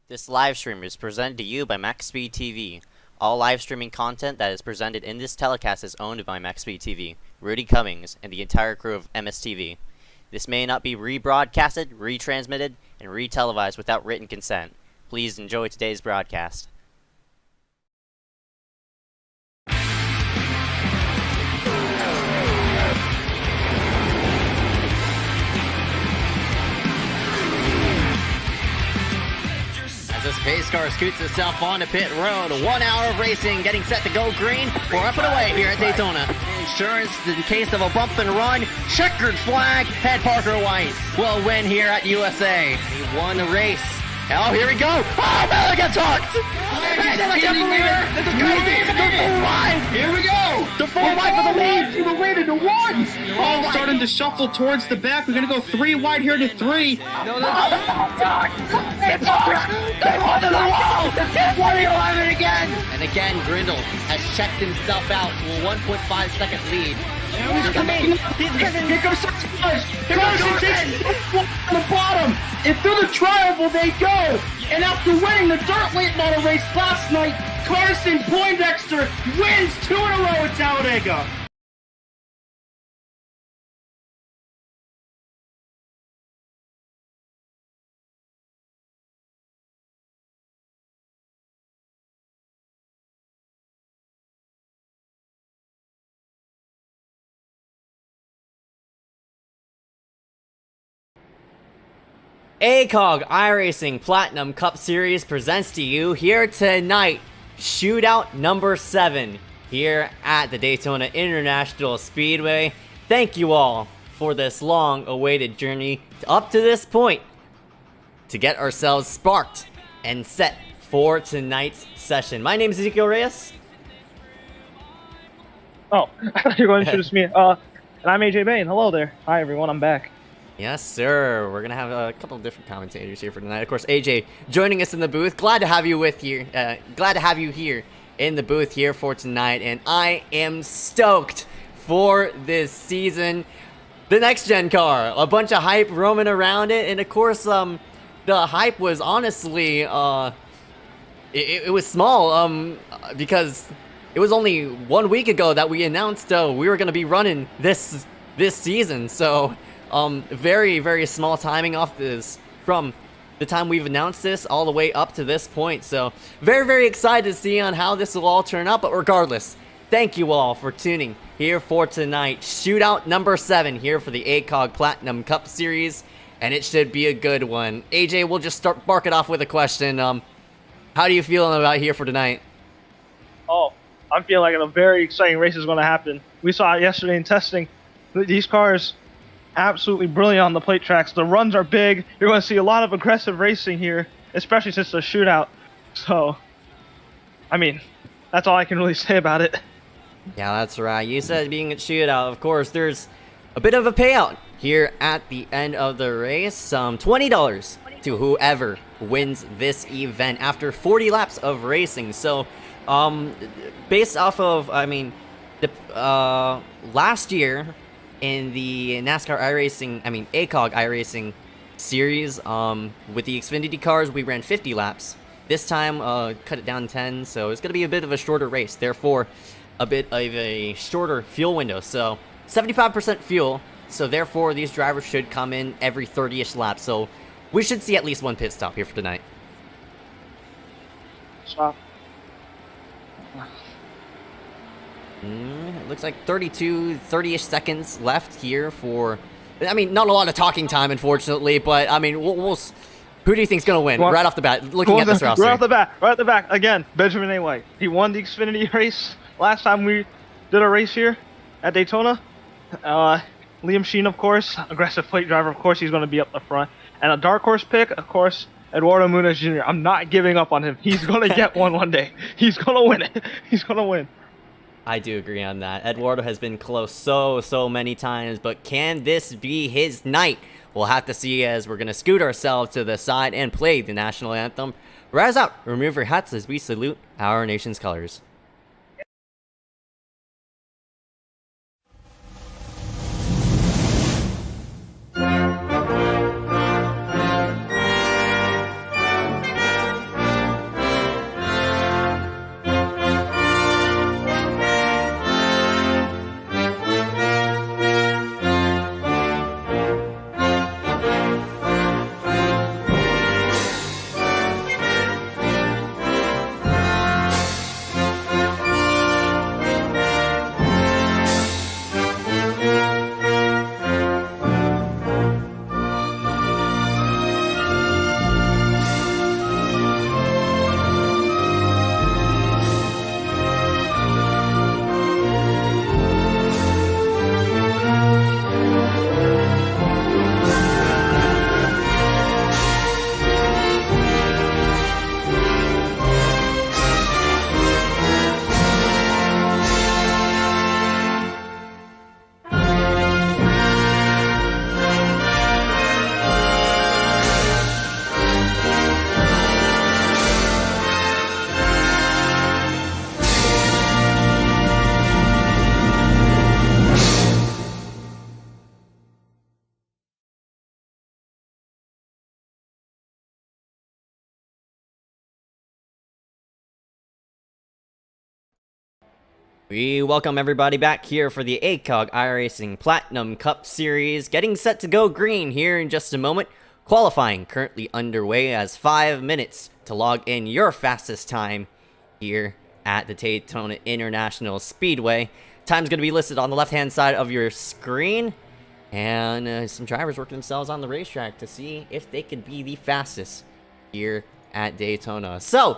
This live stream is presented to you by Maxspeedtv. All live streaming content that is presented in this telecast is owned by Maxspeedtv, Rudy Cummings, and the entire crew of MSTV. This may not be rebroadcasted, retransmitted, and retelevised without written consent. Please enjoy today's broadcast. As this pace car scoots itself onto pit road, 1 hour of racing getting set to go green. We're up and away here at Daytona. Insurance in case of a bump and run. Checkered flag. Head Parker White will win here at USA. He won the race. Oh, here we go. Oh, Miller gets hooked. I can't believe it. This is crazy. Here we go. The 4 wide for the lead. He waited to 1. Oh, starting to shuffle towards the back. We're going to go 3 wide here to 3. No, it's under the wall. It's 2011 again. And again, Grindle has checked himself out to a 1.5 second lead. He's coming. Here comes Six. Here comes on the bottom. And through the triangle they go. And after winning the dirt late model race last night, Carson Poindexter wins 2 in a row at Talladega. ACOG iRacing Platinum Cup Series presents to you here tonight Shootout number 7 here at the Daytona International Speedway. Thank you all for this long-awaited journey up to this point to get ourselves sparked and set for tonight's session. My name is Ezekiel Reyes. Oh, I thought you were going to introduce me. And I'm AJ Bain. Hello there. Hi, everyone. I'm back. Yes, sir. We're gonna have a couple of different commentators here for tonight. Of course, AJ joining us in the booth. Glad to have you glad to have you here in the booth here for tonight, and I am stoked for this season. The next gen car, a bunch of hype roaming around it, and of course, the hype was honestly, it was small, because it was only 1 week ago that we announced we were gonna be running this season, so. Very, very small timing off this from the time we've announced this all the way up to this point. So very, very excited to see on how this will all turn out. But regardless, thank you all for tuning here for tonight. Shootout number 7 here for the ACOG Platinum Cup Series. And it should be a good one. AJ, we'll just bark it off with a question. How do you feel about here for tonight? Oh, I'm feeling like a very exciting race is going to happen. We saw it yesterday in testing. These cars absolutely brilliant on the plate tracks. The runs are big. You're going to see a lot of aggressive racing here, especially since the shootout. So, I mean, that's all I can really say about it. Yeah, that's right. You said being a shootout. Of course, there's a bit of a payout here at the end of the race. $20 to whoever wins this event after 40 laps of racing. So, based off of, I mean, the last year in the NASCAR ACOG iRacing series, with the Xfinity cars, we ran 50 laps. This time, cut it down 10, so it's going to be a bit of a shorter race. Therefore, a bit of a shorter fuel window. So, 75% fuel, so therefore, these drivers should come in every 30-ish laps. So, we should see at least 1 pit stop here for tonight. Stop. It looks like 30-ish seconds left here for... I mean, not a lot of talking time, unfortunately, but, I mean, who do you think's going to win right off the bat, looking at this roster? Right off the bat, again, Benjamin A. White. He won the Xfinity race last time we did a race here at Daytona. Liam Sheen, of course, aggressive plate driver, of course, he's going to be up the front. And a dark horse pick, of course, Eduardo Muniz Jr. I'm not giving up on him. He's going to get one day. He's going to win it. He's going to win. I do agree on that. Eduardo has been close so many times, but can this be his night? We'll have to see as we're going to scoot ourselves to the side and play the national anthem. Rise up, remove your hats as we salute our nation's colors. We welcome everybody back here for the ACOG iRacing Platinum Cup Series, getting set to go green here in just a moment. Qualifying currently underway as 5 minutes to log in your fastest time here at the Daytona International Speedway. Time's going to be listed on the left-hand side of your screen, and some drivers working themselves on the racetrack to see if they could be the fastest here at Daytona. So,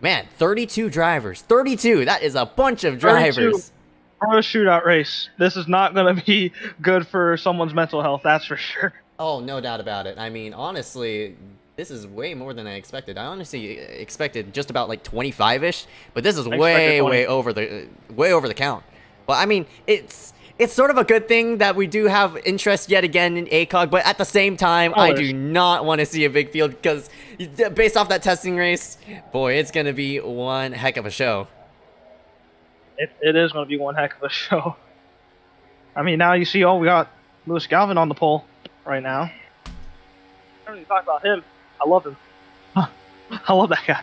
man, 32 drivers. 32! That is a bunch of drivers. For a shootout race. This is not going to be good for someone's mental health, that's for sure. Oh, no doubt about it. I mean, honestly, this is way more than I expected. I honestly expected just about like 25-ish, but this is way over the count. But I mean, it's sort of a good thing that we do have interest yet again in ACOG, but at the same time, I do not want to see a big field because based off that testing race, boy, it's going to be one heck of a show. It is going to be one heck of a show. I mean, now you see, we got Lewis Galvin on the pole right now. I don't even talk about him. I love him. I love that guy.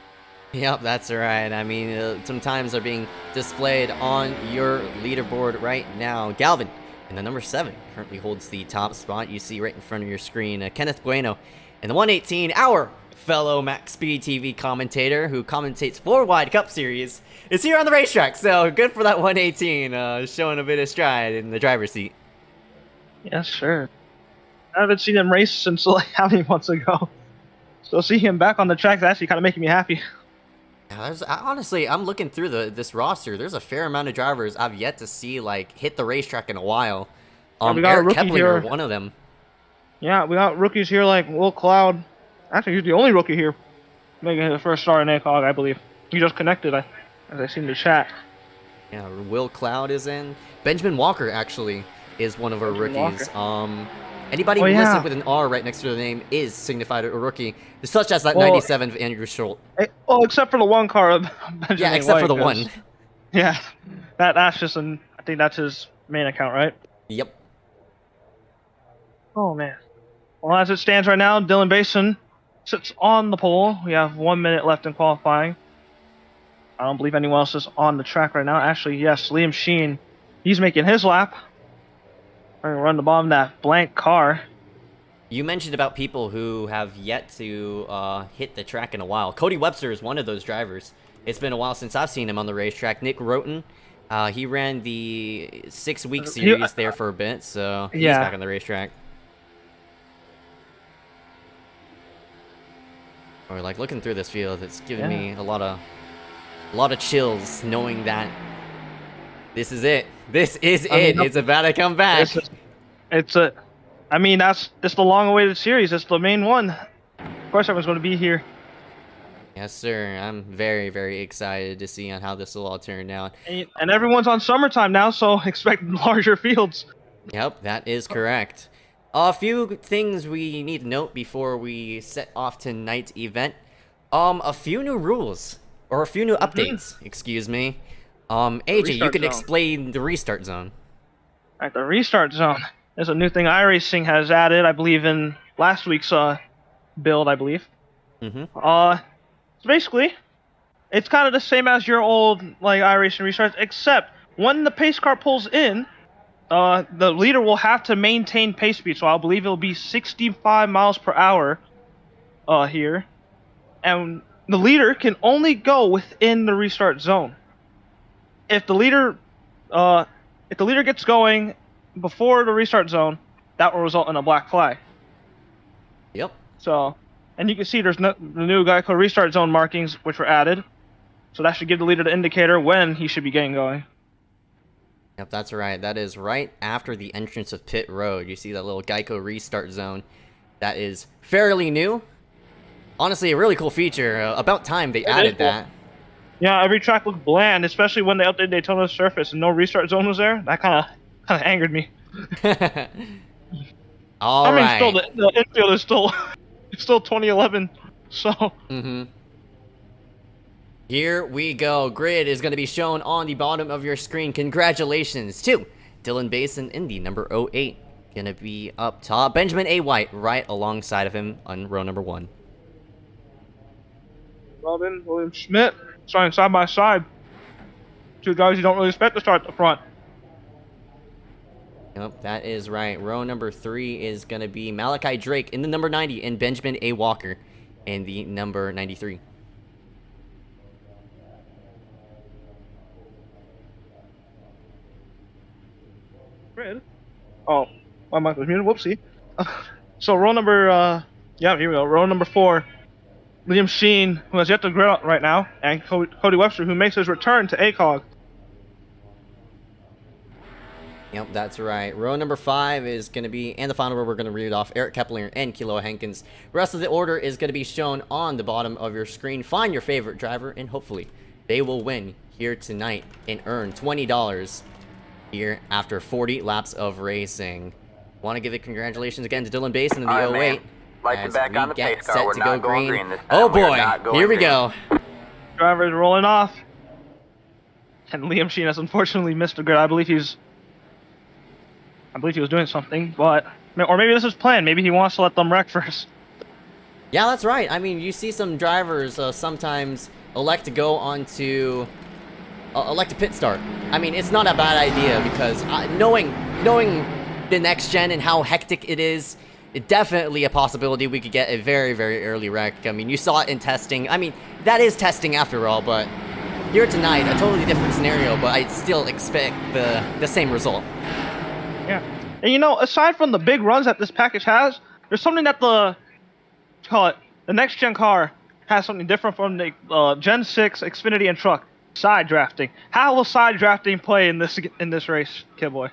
Yep, that's right. I mean, some times are being displayed on your leaderboard right now. Galvin, in the number 7, currently holds the top spot. You see right in front of your screen, Kenneth Bueno. In the 118, our fellow Maxspeedtv commentator who commentates 4 Wide Cup Series is here on the racetrack. So good for that 118, showing a bit of stride in the driver's seat. Yes, sure. I haven't seen him race since like how many months ago. So see him back on the track is actually kind of making me happy. Honestly, I'm looking through this roster. There's a fair amount of drivers I've yet to see like hit the racetrack in a while. We got Eric a rookie here. one of them. Yeah, we got rookies here like Will Cloud. Actually, he's the only rookie here making his first start in ACOG, I believe. He just connected, as I seen the chat. Yeah, Will Cloud is in. Benjamin Walker actually is one of our rookies. Anybody listed with an R right next to their name is signified a rookie, such as that 97 of Andrew Schultz. Oh, except for the one car of Benjamin Yeah, except White, for the one. Yeah, that's just I think that's his main account, right? Yep. Oh, man. Well, as it stands right now, Dylan Basin sits on the pole. We have 1 minute left in qualifying. I don't believe anyone else is on the track right now. Actually, yes, Liam Sheen, he's making his lap. We're gonna run the bottom of that blank car. You mentioned about people who have yet to hit the track in a while. Cody Webster is one of those drivers. It's been a while since I've seen him on the racetrack. Nick Roten, he ran the 6-week series there for a bit, so he's back on the racetrack. Or like looking through this field, it's giving me a lot of chills knowing that this is it. This is it. It's about to come back. I mean, it's the long-awaited series. It's the main one. Of course, everyone's going to be here. Yes, sir. I'm very, very excited to see on how this will all turn out. And everyone's on summertime now, so expect larger fields. Yep, that is correct. A few things we need to note before we set off tonight's event. A few new rules, or a few new updates, excuse me. AJ, you can explain the restart zone. Alright, the restart zone is a new thing iRacing has added, I believe, in last week's build, I believe. So basically, it's kind of the same as your old like iRacing restarts, except when the pace car pulls in, the leader will have to maintain pace speed. So I believe it'll be 65 miles per hour here, and the leader can only go within the restart zone. If the leader gets going before the restart zone, that will result in a black flag. Yep. So, and you can see there's the new Geico restart zone markings which were added. So that should give the leader the indicator when he should be getting going. Yep, that's right. That is right after the entrance of pit road. You see that little Geico restart zone. That is fairly new. Honestly, a really cool feature. About time they added that. Yeah, every track looked bland, especially when they updated Daytona's surface and no restart zone was there. That kind of angered me. All right. Still the infield is still 2011. So. Here we go. Grid is going to be shown on the bottom of your screen. Congratulations to Dylan Basin in the number 08. Going to be up top. Benjamin A. White right alongside of him on row number 1. Robin, William Schmidt, starting side by side. two drivers you don't really expect to start at the front. Yep, that is right. Row number 3 is going to be Malachi Drake in the number 90 and Benjamin A. Walker in the number 93. Oh, my mic was muted. Whoopsie. So row number, yeah, here we go. Row number 4, Liam Sheen, who has yet to grid out right now, and Cody Webster, who makes his return to ACOG. Yep, that's right. Row number 5 is going to be, and the final row we're going to read off, Eric Kepler and Kilo Hankins. The rest of the order is going to be shown on the bottom of your screen. Find your favorite driver, and hopefully they will win here tonight and earn $20 here after 40 laps of racing. Want to give a congratulations again to Dylan Basin in the 08. Lights back on the pace car. Set We're to not go going green. green this time. Oh We are boy, not going here we green. go. Driver is rolling off. And Liam Sheen has unfortunately missed a grid. I believe he was doing something, but, or maybe this is planned. Maybe he wants to let them wreck first. Yeah, that's right. I mean, you see some drivers sometimes elect to go onto, elect to pit start. I mean, it's not a bad idea because knowing the next gen and how hectic it is, it's definitely a possibility we could get a very, very early wreck. I mean, you saw it in testing. I mean, that is testing after all, but here tonight, a totally different scenario, but I still expect the same result. Yeah. And you know, aside from the big runs that this package has, there's something that the next gen car has something different from the Gen 6 Xfinity and truck. Side drafting. How will side drafting play in this race, Kid Boy?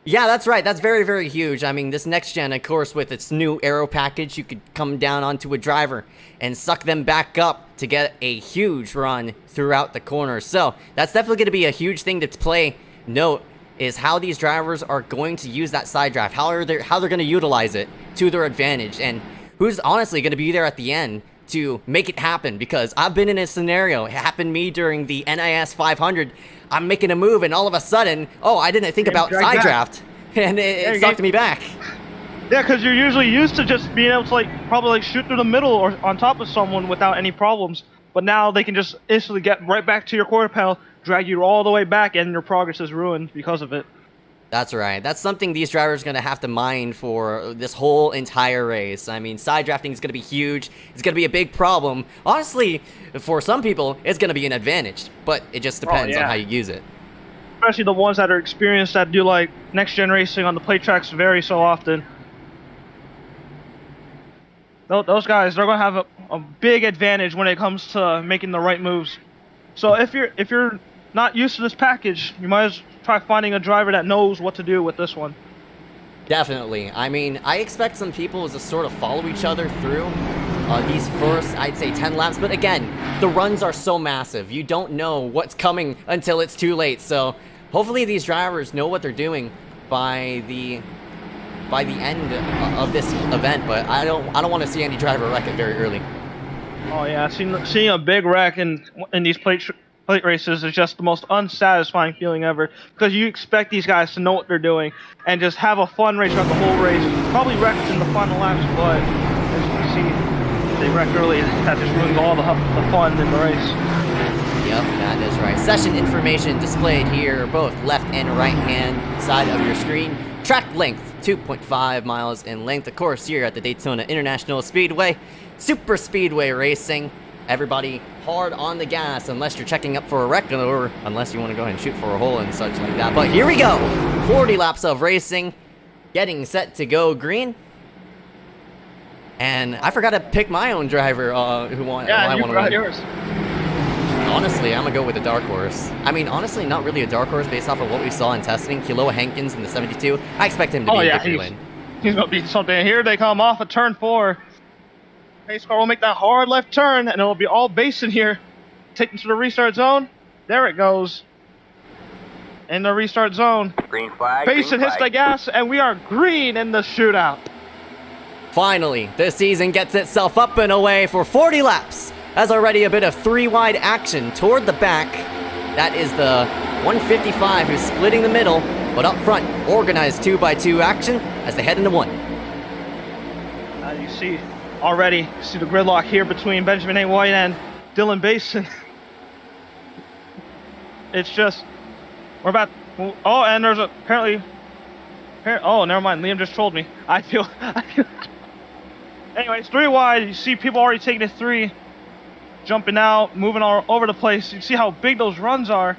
Yeah, that's right. That's very, very huge. I mean, this next gen, of course, with its new aero package, you could come down onto a driver and suck them back up to get a huge run throughout the corner. So that's definitely going to be a huge thing to play. Note is how these drivers are going to use that side draft, how they're going to utilize it to their advantage, and who's honestly going to be there at the end to make it happen. Because I've been in a scenario, it happened to me during the NIS 500. I'm making a move, and all of a sudden, oh, I didn't think about side draft, and it sucked me back. Yeah, because you're usually used to just being able to probably shoot through the middle or on top of someone without any problems. But now they can just instantly get right back to your quarter panel, drag you all the way back, and your progress is ruined because of it. That's right. That's something these drivers are going to have to mind for this whole entire race. I mean, side drafting is going to be huge. It's going to be a big problem. Honestly, for some people, it's going to be an advantage, but it just depends on how you use it. Especially the ones that are experienced that do next-gen racing on the plate tracks very so often. Those guys, they're going to have a big advantage when it comes to making the right moves. So if you're not used to this package, you might as well try finding a driver that knows what to do with this one. Definitely. I mean, I expect some people to sort of follow each other through these first, I'd say, 10 laps. But again, the runs are so massive. You don't know what's coming until it's too late. So hopefully these drivers know what they're doing by the end of this event. But I don't want to see any driver wreck it very early. Oh yeah, seeing a big wreck in these plate races is just the most unsatisfying feeling ever, because you expect these guys to know what they're doing and just have a fun race throughout the whole race. Probably wrecked in the final laps, but as you can see, they wrecked early. That just ruins all the fun in the race. Yep, that is right. Session information displayed here, both left and right hand side of your screen. Track length, 2.5 miles in length. Of course, here at the Daytona International Speedway, super speedway racing. Everybody hard on the gas unless you're checking up for a wreck or unless you want to go ahead and shoot for a hole and such like that. But here we go. 40 laps of racing, getting set to go green. And I forgot to pick my own driver who won. Yeah, I you want to got win. yours. Honestly, I'm going to go with the dark horse. I mean, honestly, not really a dark horse based off of what we saw in testing. Kilo Hankins in the 72. I expect him to be a victory lane. He's going to be something. Here they come off of turn 4. Pace car will make that hard left turn, and it'll be all Basin here. Taken to the restart zone. There it goes. In the restart zone. Green flag. Basin hits the gas, and we are green in the shootout. Finally, this season gets itself up and away for 40 laps. As already a bit of 3-wide action toward the back. That is the 155 who's splitting the middle, but up front, organized 2x2 action as they head into 1. You see already, see the gridlock here between Benjamin A. White and Dylan Basin. It's just we're about. Oh, and there's apparently. Oh, never mind. Liam just trolled me. I feel. Anyways, 3 wide. You see people already taking it 3, jumping out, moving all over the place. You see how big those runs are.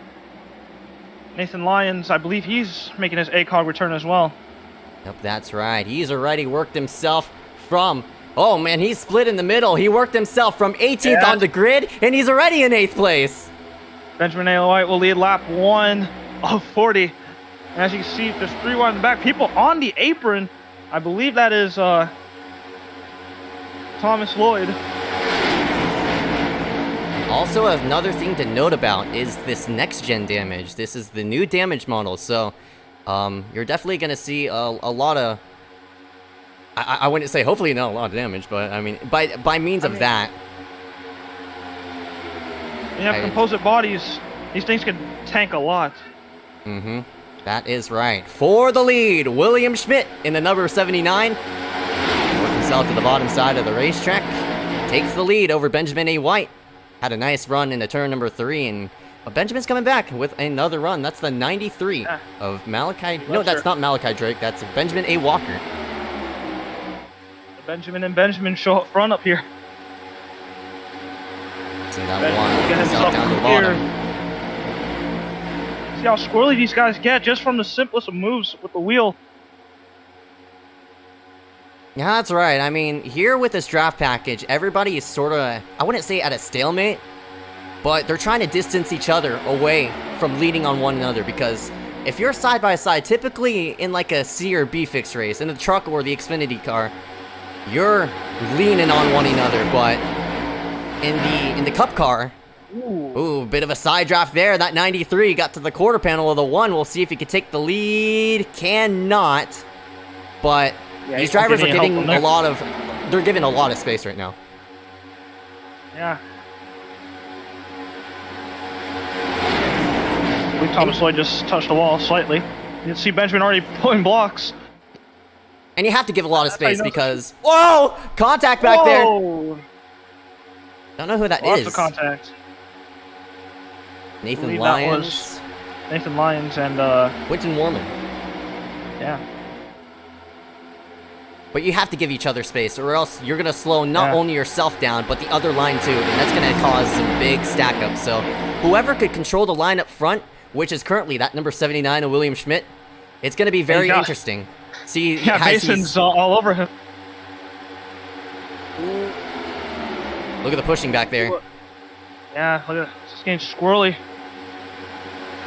Nathan Lyons, I believe he's making his ACOG return as well. Yep, that's right. He's already worked himself from... Oh, man, he's split in the middle. He worked himself from 18th on the grid, and he's already in 8th place. Benjamin A. White will lead lap 1 of 40. And as you can see, there's 3 wide in the back. People on the apron. I believe that is Thomas Lloyd. Also, another thing to note about is this next-gen damage. This is the new damage model, so you're definitely going to see a lot of... I wouldn't say hopefully not a lot of damage, but I mean, by means of that... You have composite bodies. These things can tank a lot. Mm-hmm. That is right. For the lead, William Schmidt in the number 79. Working himself to the bottom side of the racetrack. Takes the lead over Benjamin A. White. Had a nice run into turn number 3, and Benjamin's coming back with another run. That's the 93 of Malachi. No, that's not Malachi Drake. That's Benjamin A. Walker. Benjamin and Benjamin show up front up here. See that one get himself down to the bottom. See how squirrely these guys get just from the simplest of moves with the wheel. Yeah, that's right. I mean, here with this draft package, everybody is sort of, I wouldn't say at a stalemate, but they're trying to distance each other away from leading on one another, because if you're side by side, typically in like a C or B fixed race, in the truck or the Xfinity car, you're leaning on one another, but in the Cup car, ooh, bit of a side draft there. That 93 got to the quarter panel of the 1. We'll see if he can take the lead. Cannot, but... Yeah, these drivers are getting a lot of... They're giving a lot of space right now. Yeah. I believe Thomas Lloyd just touched the wall slightly. You can see Benjamin already pulling blocks. And you have to give a lot of space because... Whoa! Contact back there! Don't know who that is. Lots of contact. Nathan Lyons. Nathan Lyons and... Winton Warman. Yeah. But you have to give each other space, or else you're going to slow not only yourself down, but the other line too, and that's going to cause some big stack-ups. So whoever could control the line up front, which is currently that number 79 of William Schmidt, it's going to be very interesting. See, Mason's all over him. Look at the pushing back there. Yeah, look at this getting squirrely.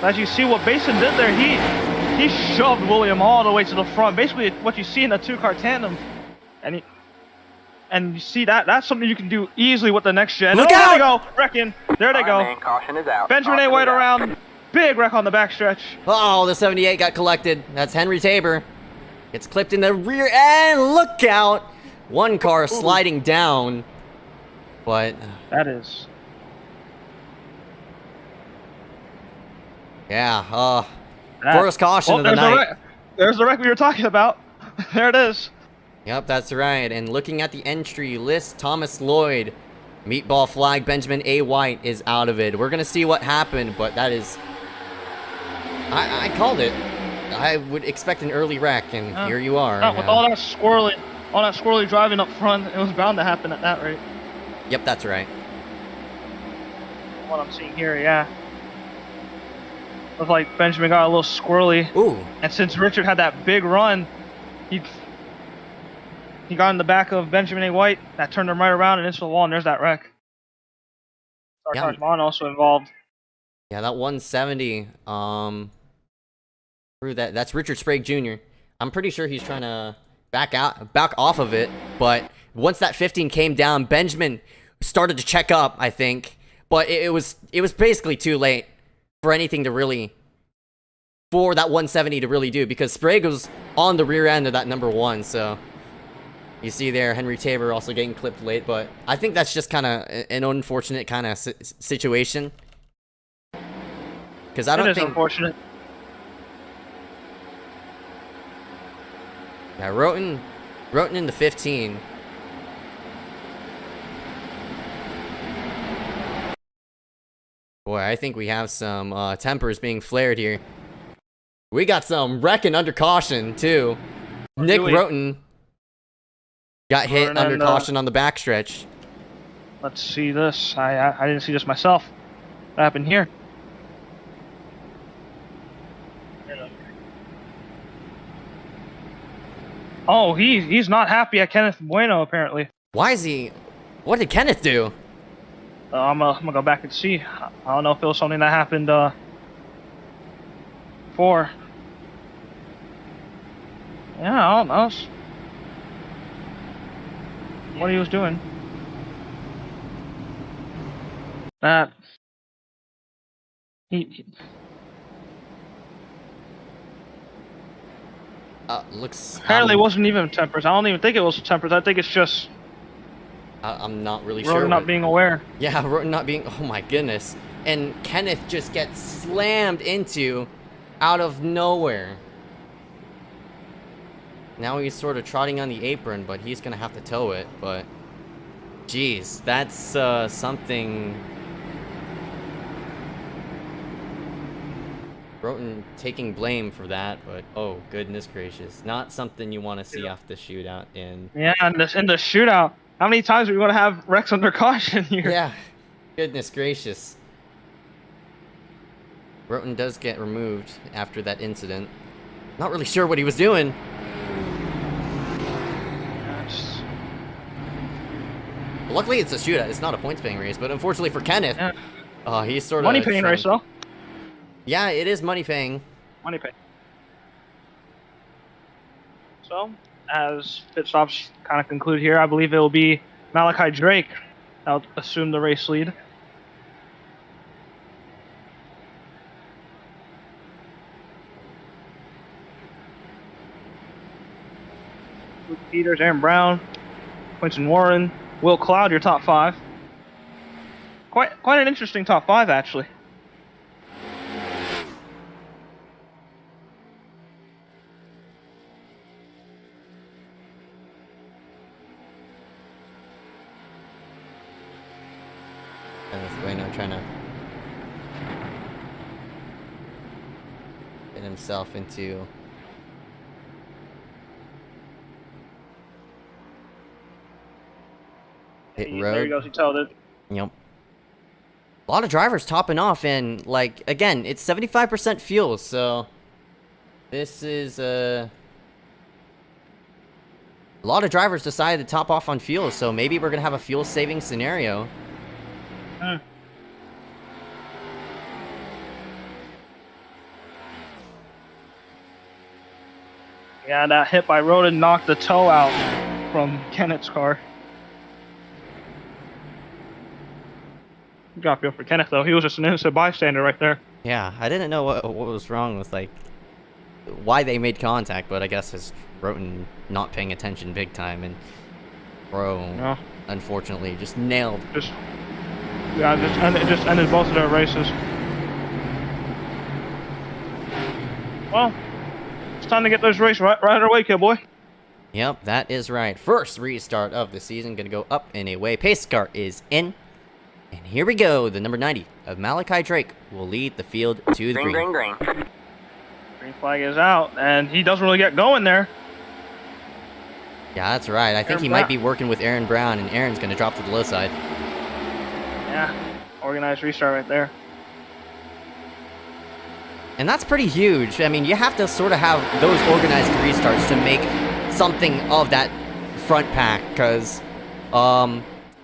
As you see what Basin did there, he shoved William all the way to the front. Basically, what you see in a 2-car tandem, and you see that's something you can do easily with the next gen. Look out! There they go, wrecking. There they go. Caution is out. Benjamin A. White around, big wreck on the backstretch. Oh, the 78 got collected. That's Henry Tabor. Gets clipped in the rear end. Look out! One car sliding down, but that is. Yeah. First caution of the night. There's the wreck we were talking about. There it is. Yep, that's right. And looking at the entry list, Thomas Lloyd, meatball flag, Benjamin A. White is out of it. We're going to see what happened, but that is... I called it. I would expect an early wreck, and here you are. With all that squirrely driving up front, it was bound to happen at that rate. Yep, that's right. What I'm seeing here, yeah. Looks like Benjamin got a little squirrely. Ooh. And since Richard had that big run, he got in the back of Benjamin A. White. That turned him right around and into the wall, and there's that wreck. Sartaj Mon also involved. Yeah, that 170. Through that's Richard Sprague Jr. I'm pretty sure he's trying to back off of it, but once that 15 came down, Benjamin started to check up, I think, but it was basically too late for anything to really, for that 170 to really do, because Sprague was on the rear end of that number 1, so you see there Henry Tabor also getting clipped late, but I think that's just kind of an unfortunate kind of situation, because I don't think... It is unfortunate. Yeah, Roten in the 15. Boy, I think we have some tempers being flared here. We got some wrecking under caution, too. Nick Roten got hit under caution on the backstretch. Let's see this. I didn't see this myself. What happened here? Oh, he's not happy at Kenneth Bueno, apparently. Why is he... What did Kenneth do? I'm gonna go back and see. I don't know if it was something that happened before. Yeah, I don't know. What he was doing. That he looks... apparently it wasn't even tempers. I don't even think it was tempers. I think it's just I'm not really Roten sure. not being aware. Yeah, Roten not being... Oh my goodness. And Kenneth just gets slammed into out of nowhere. Now he's sort of trotting on the apron, but he's going to have to tow it. But, geez, that's something... Roten taking blame for that, but oh, goodness gracious. Not something you want to see off the shootout in... Yeah, in the shootout. How many times are we going to have wrecks under caution here? Yeah, goodness gracious. Roten does get removed after that incident. Not really sure what he was doing. Luckily, it's a shootout. It's not a points-paying race, but unfortunately for Kenneth, he's sort of... Money-paying race, though. Yeah, it is money-paying. Money-paying. So, as pit stops kind of conclude here, I believe it will be Malachi Drake that'll assume the race lead. Luke Peters, Aaron Brown, Quinton Warren, Will Cloud, your top 5. Quite an interesting top 5, actually. Trying to get himself into pit road. There he goes, he told it. Yep. A lot of drivers topping off, and like again, it's 75% fuel, so this is a lot of drivers decided to top off on fuel, so maybe we're gonna have a fuel saving scenario. Yeah, that hit by Roten knocked the toe out from Kenneth's car. Good job for Kenneth, though. He was just an innocent bystander right there. Yeah, I didn't know what was wrong with, like, why they made contact, but I guess it's Roten not paying attention big time, and Bro, unfortunately, just nailed. Just ended both of their races. Well, it's time to get this race right away, kid boy. Yep, that is right. First restart of the season, gonna go up and away. Pace car is in. And here we go. The number 90 of Malachi Drake will lead the field to the green. Green. Green flag is out, and he doesn't really get going there. Yeah, that's right. I think he might be working with Aaron Brown, and Aaron's gonna drop to the low side. Yeah, organized restart right there. And that's pretty huge. I mean, you have to sort of have those organized restarts to make something of that front pack, because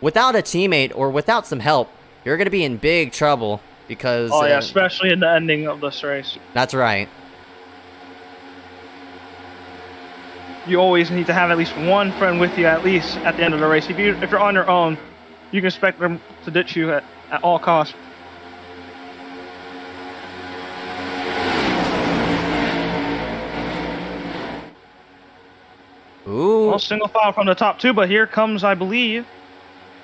without a teammate or without some help, you're going to be in big trouble, because... Oh, yeah, especially in the ending of this race. That's right. You always need to have at least one friend with you, at least, at the end of the race. If you're on your own, you can expect them to ditch you at all costs. Ooh. Well, single file from the top two, but here comes, I believe,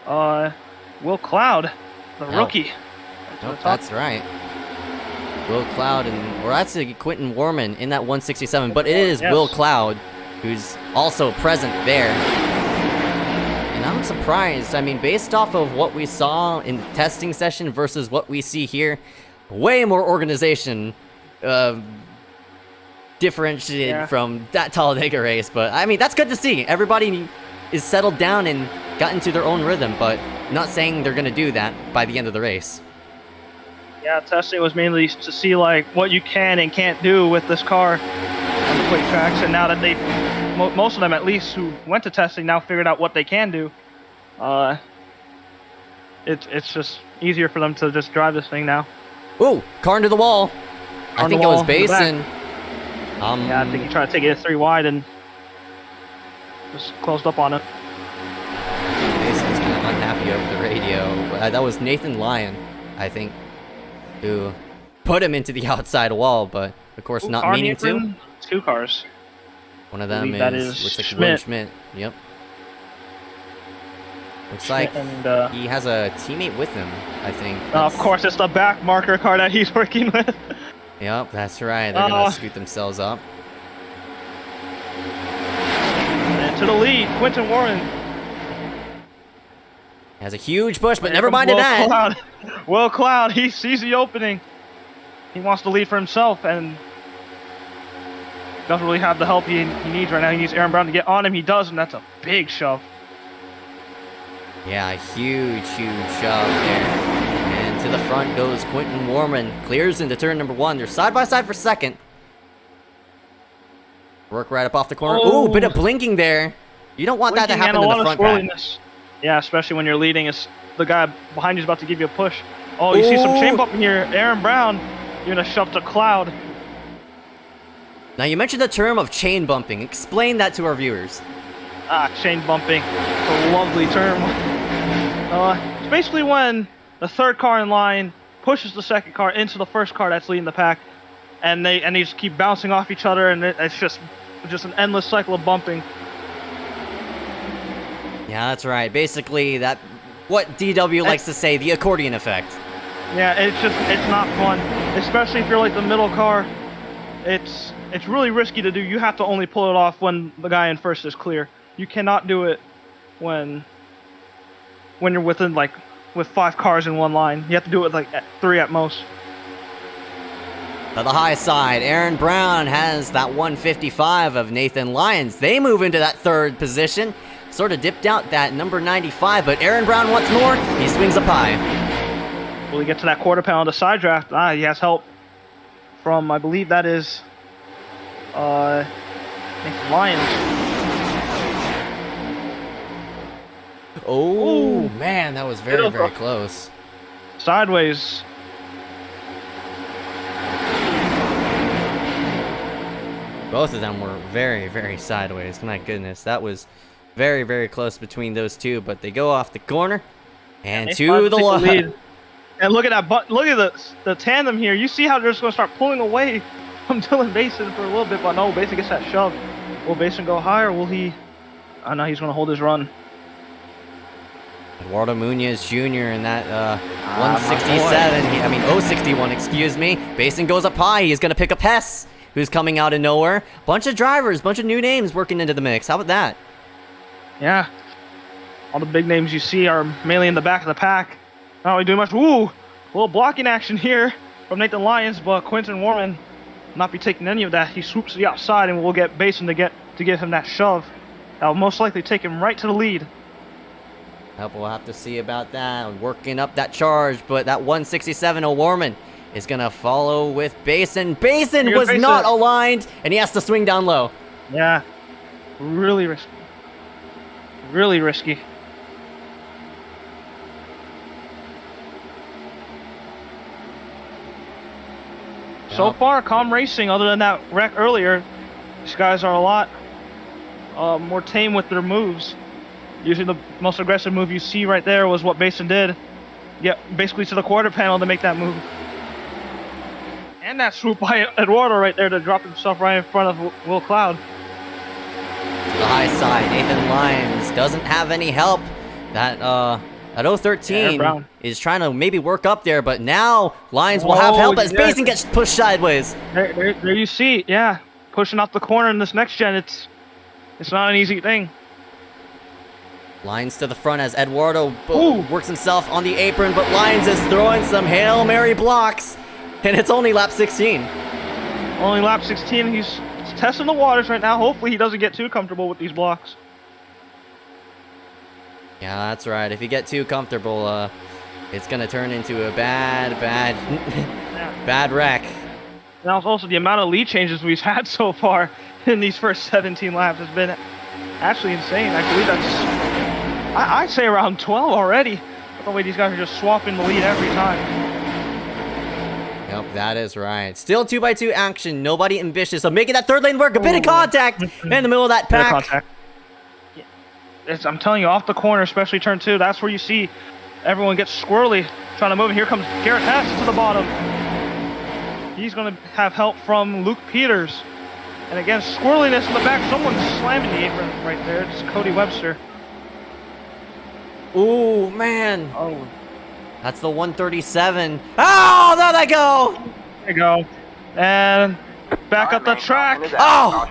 Will Cloud, the rookie. Nope, that's right. Will Cloud, or that's Quinton Warman in that 167, but it is Will Cloud who's also present there. And I'm I'm surprised. I mean, based off of what we saw in the testing session versus what we see here, way more organization differentiated from that Talladega race. But I mean, that's good to see. Everybody is settled down and got into their own rhythm, but not saying they're going to do that by the end of the race. Yeah, testing was mainly to see like what you can and can't do with this car on the quick tracks, and now that they, most of them at least who went to testing now figured out what they can do, it's just easier for them to just drive this thing now. Ooh, car into the wall. I think it was Basin. Yeah, I think he tried to take it 3 wide and just closed up on it. Bason's kind of unhappy over the radio. That was Nathan Lyon, I think, who put him into the outside wall, but of course not meaning to. 2 cars. One of them is looks like Schmidt. Schmidt. Yep. Looks like he has a teammate with him, I think. Of course, it's the back marker car that he's working with. Yep, that's right. They're gonna scoot themselves up. And to the lead, Quentin Warren. Has a huge push, but never minded that. Will Cloud, he sees the opening. He wants to lead for himself and doesn't really have the help he needs right now. He needs Aaron Brown to get on him. He does, and that's a big shove. Yeah, huge shove there. And to the front goes Quentin Warman. Clears into turn number 1. They're side by side for second. Work right up off the corner. Ooh, bit of blinking there. You don't want that to happen in the front pack. Yeah, especially when you're leading. It's the guy behind you is about to give you a push. Oh, you see some chain bumping here. Aaron Brown, you're gonna shove to Cloud. Now, you mentioned the term of chain bumping. Explain that to our viewers. Chain bumping. It's a lovely term. It's basically when the third car in line pushes the second car into the first car that's leading the pack, and they just keep bouncing off each other, and it's just an endless cycle of bumping. Yeah, that's right. Basically, what DW likes to say, the accordion effect. Yeah, it's not fun, especially if you're like the middle car. It's really risky to do. You have to only pull it off when the guy in first is clear. You cannot do it when you're within with 5 cars in one line. You have to do it at 3 at most. To the high side, Aaron Brown has that 155 of Nathan Lyons. They move into that third position. Sort of dipped out that number 95, but Aaron Brown once more, he swings up high. Will he get to that quarter panel of the side draft? He has help from, I believe that is Nathan Lyons. Oh, man, that was very close. Sideways. Both of them were very sideways. My goodness, that was very close between those two, but they go off the corner and to the lead. And look at that! Look at the tandem here. You see how they're just going to start pulling away from Dylan Basin for a little bit, but no, Basin gets that shove. Will Basin go higher? Will he? Oh no, he's going to hold his run. Eduardo Munoz Jr. in that 167. 061, excuse me. Basin goes up high. He's going to pick up Hess, who's coming out of nowhere. Bunch of drivers, bunch of new names working into the mix. How about that? Yeah. All the big names you see are mainly in the back of the pack. Not really doing much. Ooh, a little blocking action here from Nathan Lyons, but Quentin Warman not be taking any of that. He swoops to the outside, and we'll get Basin to give him that shove. That will most likely take him right to the lead. We'll have to see about that. Working up that charge, but that 167 O'Warman is going to follow with Basin. Basin was not aligned, and he has to swing down low. Yeah, really risky. Really risky. So far, calm racing. Other than that wreck earlier, these guys are a lot more tame with their moves. Usually the most aggressive move you see right there was what Basin did. Get basically to the quarter panel to make that move. And that swoop by Eduardo right there to drop himself right in front of Will Cloud. To the high side, Nathan Lyons doesn't have any help. That 013 is trying to maybe work up there, but now Lyons will have help as Basin gets pushed sideways. There you see, yeah, pushing out the corner in this next gen. It's not an easy thing. Lyons to the front as Eduardo works himself on the apron, but Lyons is throwing some Hail Mary blocks, and it's only lap 16. Only lap 16. He's testing the waters right now. Hopefully he doesn't get too comfortable with these blocks. Yeah, that's right. If you get too comfortable, it's gonna turn into a bad wreck. Now also the amount of lead changes we've had so far in these first 17 laps has been actually insane. I believe that's, I'd say around 12 already. The way these guys are just swapping the lead every time. Yep, that is right. Still 2x2 action. Nobody ambitious. So making that third lane work. A bit of contact in the middle of that pack. I'm telling you, off the corner, especially turn 2, that's where you see everyone gets squirrely trying to move. And here comes Garrett Hess to the bottom. He's going to have help from Luke Peters. And again, squirreliness in the back. Someone's slamming the apron right there. It's Cody Webster. Ooh, man. Oh. That's the 137. Oh, there they go. There you go. And back up the track. Oh!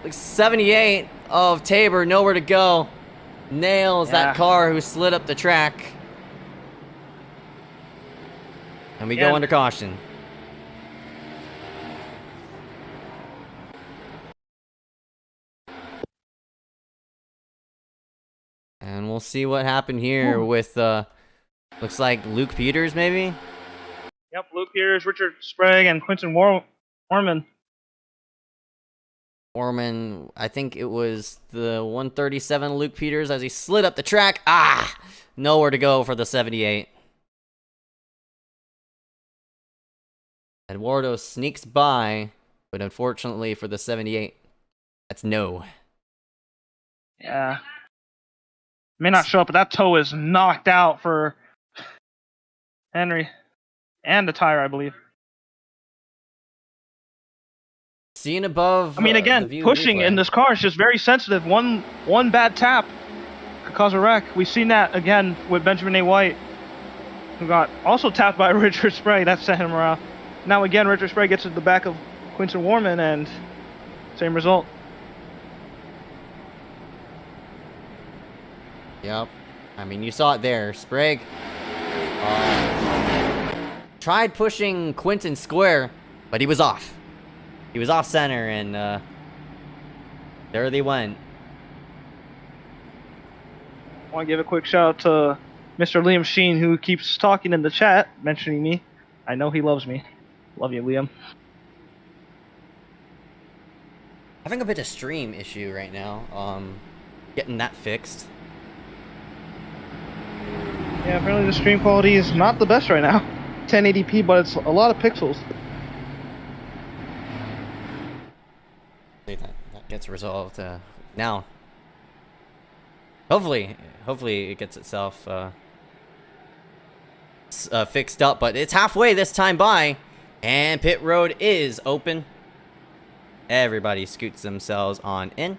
Like 78 of Tabor, nowhere to go. Nails that car who slid up the track. And we go under caution. And we'll see what happened here with, looks like Luke Peters, maybe? Yep, Luke Peters, Richard Sprague, and Quinton Orman. Orman, I think it was the 137 Luke Peters as he slid up the track. Ah! Nowhere to go for the 78. Eduardo sneaks by, but unfortunately for the 78, that's no. Yeah. May not show up, but that toe is knocked out for Henry. And the tire, I believe. Seeing above. I mean, again, pushing in this car is just very sensitive. One bad tap could cause a wreck. We've seen that again with Benjamin A. White, who got also tapped by Richard Sprague. That sent him around. Now again, Richard Sprague gets at the back of Quinton Warman, and same result. Yep. I mean, you saw it there. Sprague tried pushing Quinton square, but he was off. He was off center, and there they went. I want to give a quick shout out to Mr. Liam Sheen, who keeps talking in the chat, mentioning me. I know he loves me. Love you, Liam. Having a bit of stream issue right now. Getting that fixed. Yeah, apparently the stream quality is not the best right now. 1080p, but it's a lot of pixels. That gets resolved now. Hopefully it gets itself fixed up, but it's halfway this time by, and pit road is open. Everybody scoots themselves on in.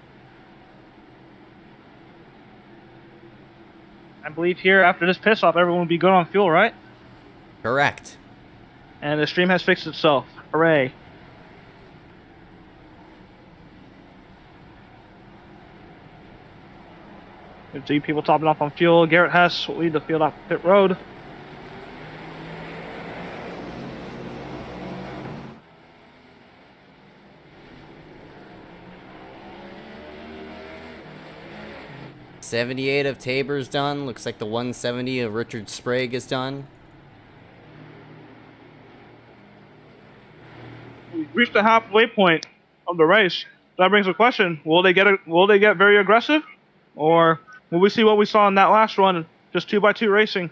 I believe here, after this pit stop, everyone will be good on fuel, right? Correct. And the stream has fixed itself. Hooray. Good to see people topping off on fuel. Garrett Hess will lead the field off pit road. .78 of Tabor's done. Looks like the 170 of Richard Sprague is done. We've reached the halfway point of the race. That brings a question: Will they get very aggressive, or will we see what we saw in that last run, just 2x2 racing?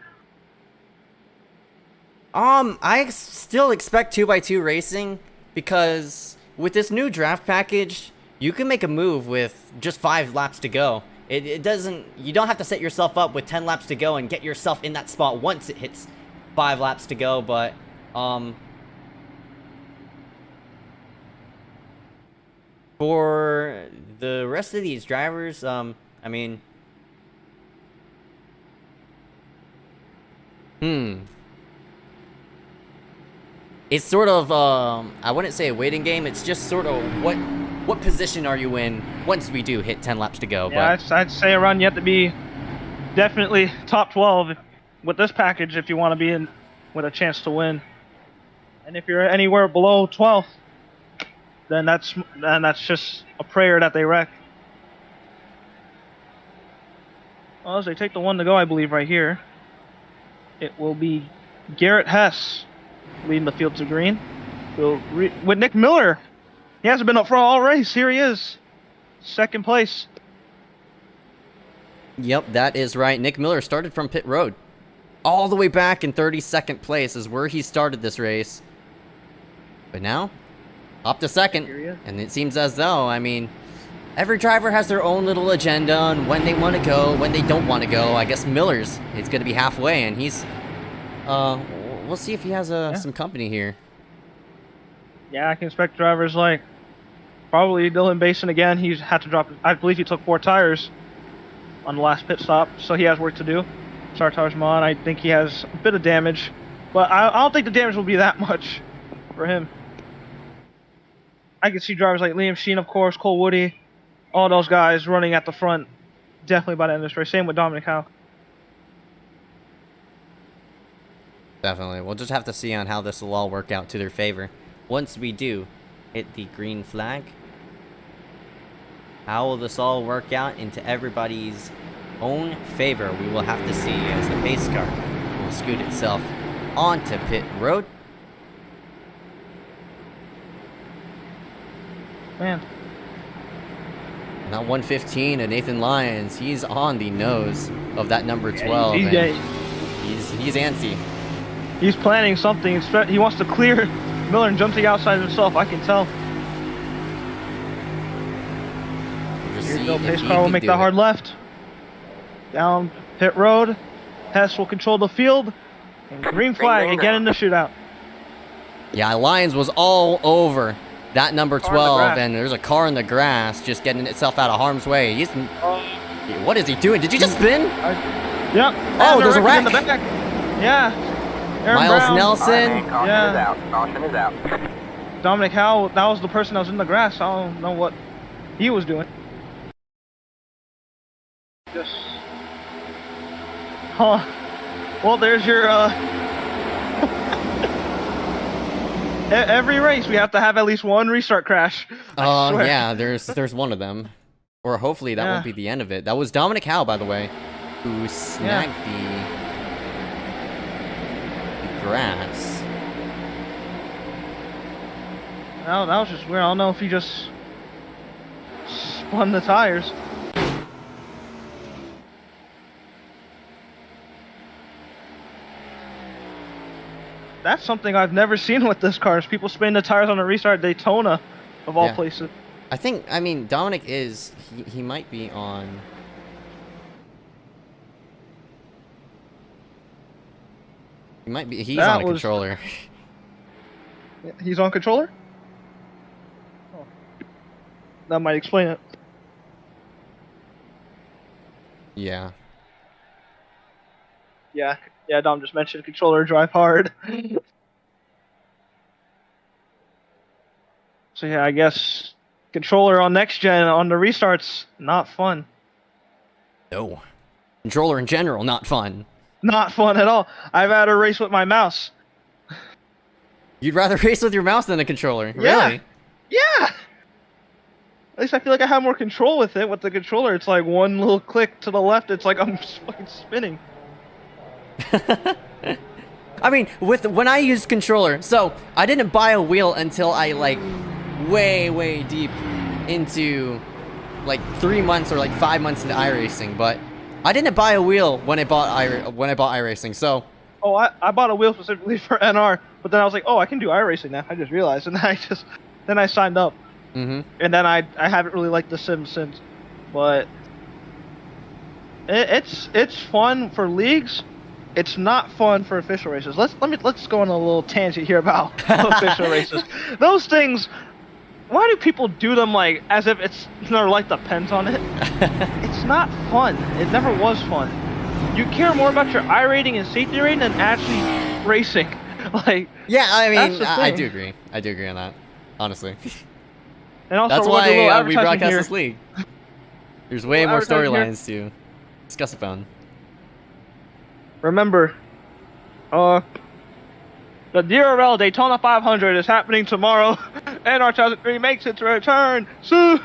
I still expect 2x2 racing because with this new draft package, you can make a move with just 5 laps to go. It doesn't. You don't have to set yourself up with 10 laps to go and get yourself in that spot once it hits 5 laps to go. But for the rest of these drivers, I mean, it's sort of I wouldn't say a waiting game. It's just sort of what position are you in once we do hit 10 laps to go? Yeah, but I'd say around you have to be definitely top 12 with this package if you want to be in with a chance to win. And if you're anywhere below 12th, then that's just a prayer that they wreck. Well, as they take the one to go, I believe right here, it will be Garrett Hess leading the field to green. With Nick Miller. He hasn't been up front all race. Here he is. Second place. Yep, that is right. Nick Miller started from pit road. All the way back in 32nd place is where he started this race. But now, up to second. And it seems as though, I mean, every driver has their own little agenda on when they want to go, when they don't want to go. I guess Miller's, it's going to be halfway, and he's, we'll see if he has some company here. Yeah, I can expect drivers like probably Dylan Basin again. He's had to drop, I believe he took 4 tires on the last pit stop, so he has work to do. Star Tires Mon, I think he has a bit of damage, but I don't think the damage will be that much for him. I can see drivers like Liam Sheen, of course, Cole Woody, all those guys running at the front definitely by the end of this race. Same with Dominic Howe. Definitely. We'll just have to see on how this will all work out to their favor. Once we do hit the green flag, how will this all work out into everybody's own favor? We will have to see as the pace car will scoot itself onto pit road. Man. And that 115 of Nathan Lyons, he's on the nose of that number 12. He's antsy. He's planning something. He wants to clear Miller and jump to the outside himself, I can tell. Here you go, pace car will make that hard left. Down pit road. Hess will control the field. And green flag again in the shootout. Yeah, Lyons was all over that number 12, and there's a car in the grass just getting itself out of harm's way. What is he doing? Did you just spin? Yep. Oh, there's a wreck. In the back. Yeah. Aaron Miles Brown. Nelson. Caution is out. Dominic Howe, that was the person that was in the grass. I don't know what he was doing. Just... Huh. Well, there's your, every race we have to have at least one restart crash. Yeah, there's one of them. Or hopefully that won't be the end of it. That was Dominic Howe, by the way, who snagged the grass. No, that was just weird. I don't know if he just spun the tires. That's something I've never seen with this car, is people spinning the tires on a restart Daytona, of all places. I mean, Dominic is, he might be on... He's on a controller. He's on controller? Oh. That might explain it. Yeah. Yeah, Dom just mentioned controller drive hard. So yeah, I guess controller on next gen on the restarts, not fun. No. Controller in general, not fun. Not fun at all. I've had a race with my mouse. You'd rather race with your mouse than a controller? Yeah. Really? Yeah! At least I feel like I have more control with it. With the controller, it's like one little click to the left, it's like I'm fucking spinning. I mean, when I used controller, so I didn't buy a wheel until I like way deep into like 3 months or like 5 months into iRacing, but I didn't buy a wheel when I bought iRacing. So I bought a wheel specifically for NR, but then I was like, oh, I can do iRacing now. I just realized, and then I signed up. And then I haven't really liked the sim since, but it's fun for leagues. It's not fun for official races. Let's go on a little tangent here about official races. Those things, why do people do them like as if their life depends on it? It's not fun. It never was fun. You care more about your iRating and safety rating than actually racing. Like, yeah, I mean, I do agree. I do agree on that, honestly. And also, that's why we broadcast this league. There's way more storylines to discuss upon. remember, the DRL Daytona 500 is happening tomorrow, and our 2003 makes its return soon.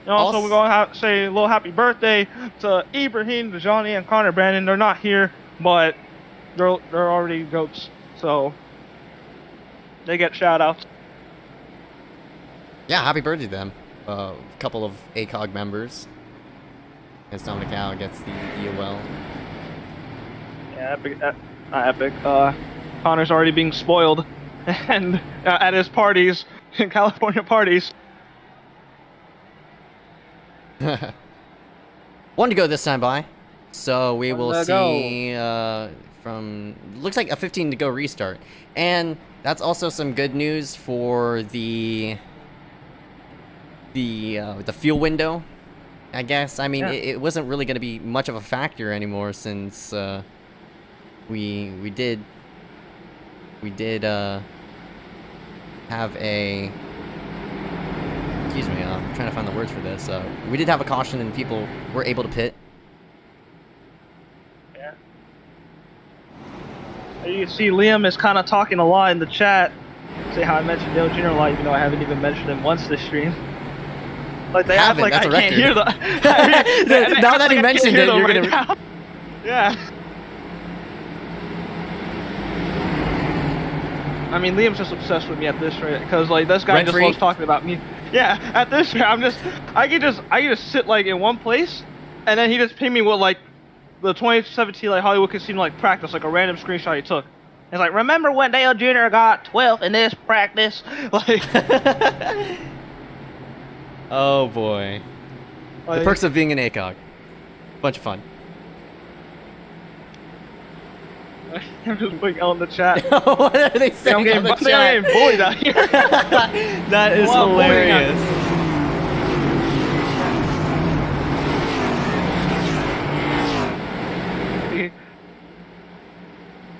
And also, we're going to say a little happy birthday to Ibrahim, Johnny, and Connor Brandon. They're not here, but they're already goats, so they get shout outs. Yeah, happy birthday to them. A couple of ACOG members. And Dominic Al gets the EOL. Yeah, epic. Epic. Connor's already being spoiled, and at his parties, in California parties. One to go this time by, so we will One to see from looks like a 15 to go restart, and that's also some good news for the fuel window, I guess. I mean, yeah. it wasn't really going to be much of a factor anymore since we did have a. Excuse me, I'm trying to find the words for this. We did have a caution and people were able to pit. Yeah. You can see Liam is kind of talking a lot in the chat. Say how I mentioned Dale Jr. a lot, even though I haven't even mentioned him once this stream. Like they act like I can't hear the. Now that he mentioned it, you're gonna. Now. Yeah. I mean, Liam's just obsessed with me at this rate, because like this guy just loves talking about me. Yeah, at this rate, I can just sit like in one place, and then he just ping me with like the 2017 like Hollywood Casino like practice, like a random screenshot he took. It's like, remember when Dale Jr. got 12th in this practice? Like. Oh boy. Like, the perks of being an ACOG. Bunch of fun. I'm just putting L in the chat. What are they saying? I'm getting bullied out here. That is hilarious.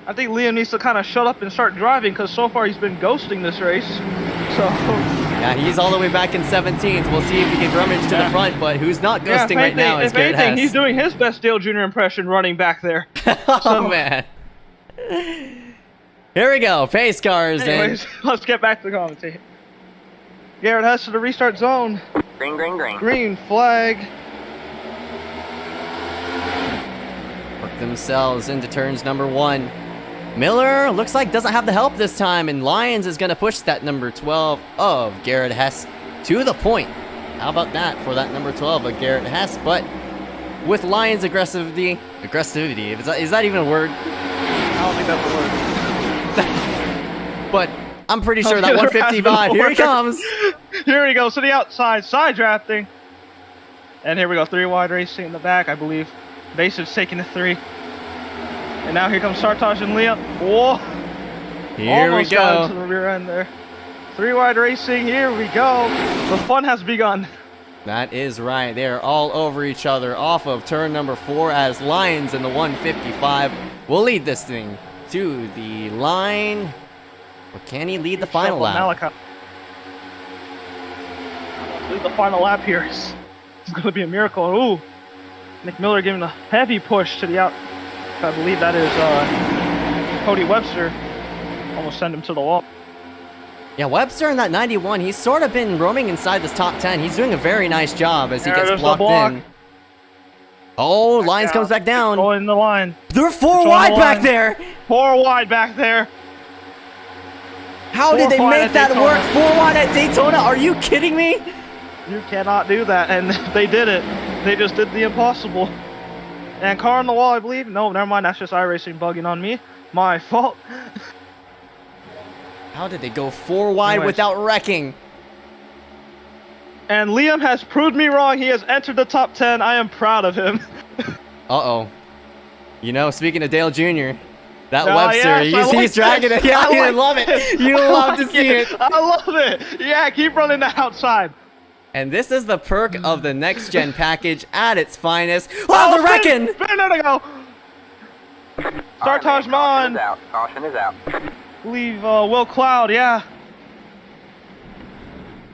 I think Liam needs to kind of shut up and start driving, because so far he's been ghosting this race. So. Yeah, he's all the way back in 17th. We'll see if he can rummage to the front, but who's not ghosting right now is Garrett Hess. He's doing his best Dale Jr. impression running back there. Oh, man. Here we go, pace cars. Anyways, let's get back to the commentating. Garrett Hess to the restart zone. Green, green, green. Green flag. Work themselves into turns number 1. Miller looks like doesn't have the help this time, and Lyons is going to push that number 12 of Garrett Hess to the point. How about that for that number 12 of Garrett Hess? But with Lyons' aggressivity, is that even a word? I don't think that's a word. But I'm pretty sure that 155, here he comes. Here he goes to the outside, side drafting. And here we go, 3 wide racing in the back, I believe. Basin's taking the 3. And now here comes Sartaj and Liam. Whoa! Here Almost we got go. into the rear end there. 3 wide racing, here we go. The fun has begun. That is right. They are all over each other off of turn number 4 as Lyons in the 155 will lead this thing to the line. Or can he lead the final lap? Lead the final lap here. It's going to be a miracle. Ooh. Nick Miller giving a heavy push to the out. I believe that is Cody Webster. Almost send him to the wall. Yeah, Webster in that 91, he's sort of been roaming inside this top 10. He's doing a very nice job as he gets blocked in. Oh, Lyons comes back down. Going the line. They're 4 wide back there. 4 wide back there. How did they make that work? 4 wide at Daytona? Are you kidding me? You cannot do that, and they did it. They just did the impossible. And car on the wall, I believe. No, never mind. That's just iRacing bugging on me. My fault. How did they go 4 wide without wrecking? And Liam has proved me wrong. He has entered the top 10. I am proud of him. Uh-oh. You know, speaking of Dale Jr., that Webster, he's dragging it. Yeah, you love it. You love to see it. I love it. Yeah, keep running the outside. And this is the perk of the next-gen package at its finest. Oh, the wrecking! Spin, there they go. Sartaj Mon. Caution is out. Leave Will Cloud, yeah.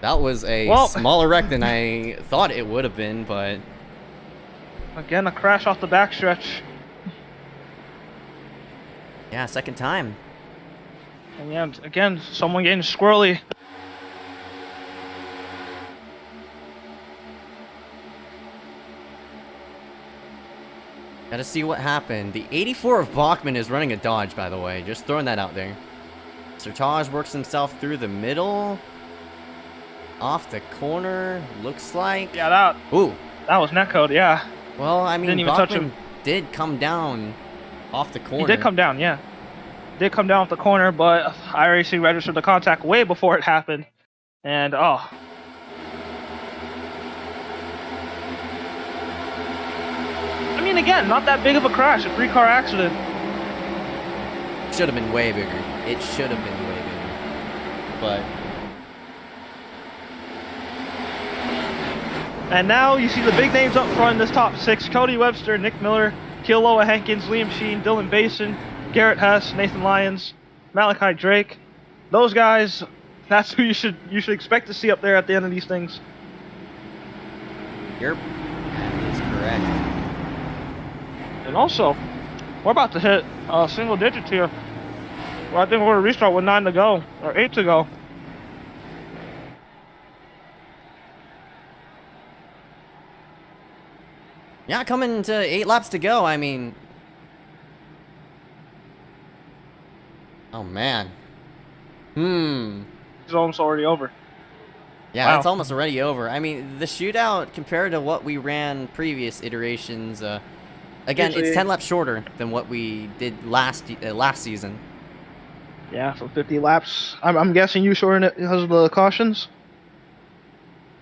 That was a smaller wreck than I thought it would have been, but... Again, a crash off the backstretch. Yeah, second time. And yeah, again, someone getting squirrely. Gotta see what happened. The 84 of Bachman is running a Dodge, by the way. Just throwing that out there. Sertage works himself through the middle. Off the corner, looks like. Yeah, that was netcode, yeah. Well, I mean, Didn't even touch Bachman him. did come down off the corner. He did come down, yeah. Did come down off the corner, but iRacing registered the contact way before it happened. And, oh. I mean, again, not that big of a crash, a 3-car accident. Should have been way bigger. It should have been way bigger. But... And now you see the big names up front in this top 6. Cody Webster, Nick Miller, Kealoha Hankins, Liam Sheen, Dylan Basin, Garrett Hess, Nathan Lyons, Malachi Drake. Those guys, that's who you should expect to see up there at the end of these things. Yep, that is correct. And also, we're about to hit single digits here. Well, I think we're going to restart with 9 to go, or 8 to go. Yeah, coming to 8 laps to go, I mean... Oh, man. It's almost already over. Yeah, Wow. it's almost already over. I mean, the shootout, compared to what we ran previous iterations, again, Usually- it's 10 laps shorter than what we did last season. Yeah, for 50 laps. I'm guessing you shortened it because of the cautions?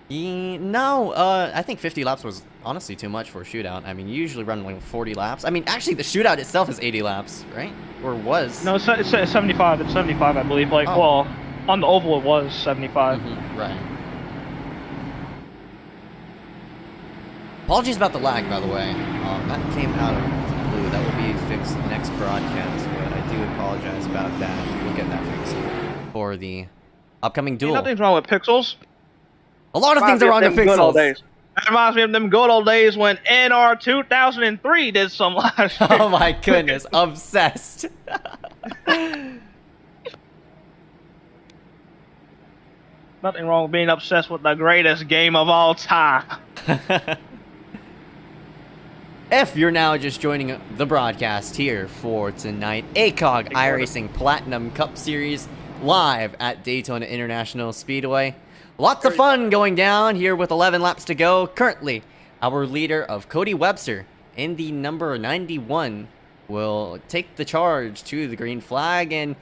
No, I think 50 laps was honestly too much for a shootout. I mean, you usually run like 40 laps. I mean, actually, the shootout itself is 80 laps, right? Or was? No, it's 75. It's 75, I believe. Like, well, on the oval it was 75. Right. Apologies about the lag, by the way. That came out of the blue. That will be fixed next broadcast, but I do apologize about that. We'll get that fixed for the upcoming duel. Nothing's wrong with pixels. A lot of things are wrong with pixels. That reminds me of them good old days when NR 2003 did some last year. Oh my goodness, obsessed. Nothing wrong with being obsessed with the greatest game of all time. If you're now just joining the broadcast here for tonight, ACOG iRacing Platinum Cup Series live at Daytona International Speedway. Lots of fun going down here with 11 laps to go. Currently, our leader of Cody Webster in the number 91 will take the charge to the green flag. And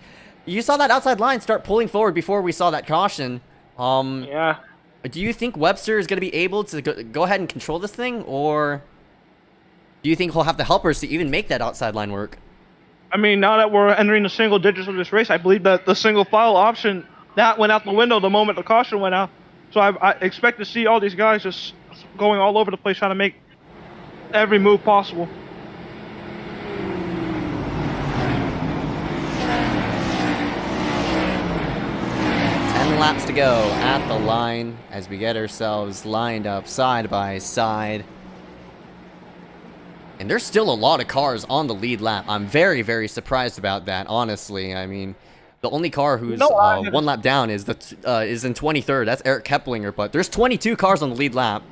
you saw that outside line start pulling forward before we saw that caution. Yeah. Do you think Webster is going to be able to go ahead and control this thing? Or do you think he'll have the helpers to even make that outside line work? I mean, now that we're entering the single digits of this race, I believe that the single file option, that went out the window the moment the caution went out. So I expect to see all these guys just going all over the place trying to make every move possible. Laps to go at the line as we get ourselves lined up side by side. And there's still a lot of cars on the lead lap. I'm very, very surprised about that, honestly. I mean, the only car who's one lap down is in 23rd. That's Eric Keplinger, but there's 22 cars on the lead lap.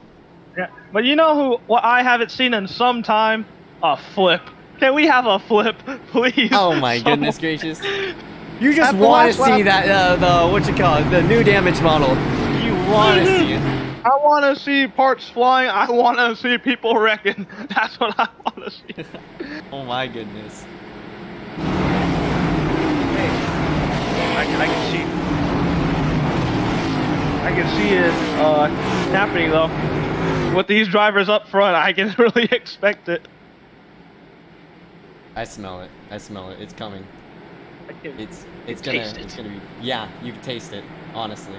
Yeah, but you know what I haven't seen in some time? A flip. Can we have a flip, please? Oh my goodness gracious. You just want to see that, the new damage model. You want to see it. I want to see parts flying. I want to see people wrecking. That's what I want to see. Oh my goodness. Hey, I can see it happening though. With these drivers up front, I can really expect it. I smell it. I smell it. It's coming. It's gonna be, yeah, you can taste it, honestly.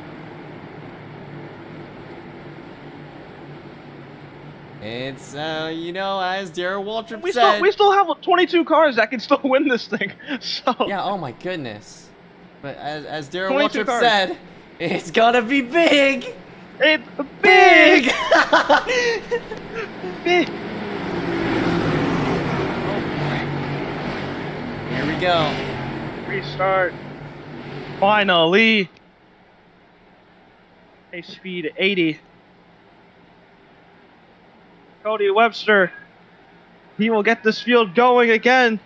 It's you know, as Darrell Waltrip said, we still have 22 cars that can still win this thing. So yeah, oh my goodness. But as Darrell Waltrip said, It's gonna be big. It's Big. big. Here we go. Restart. Finally. A speed 80. Cody Webster. He will get this field going again.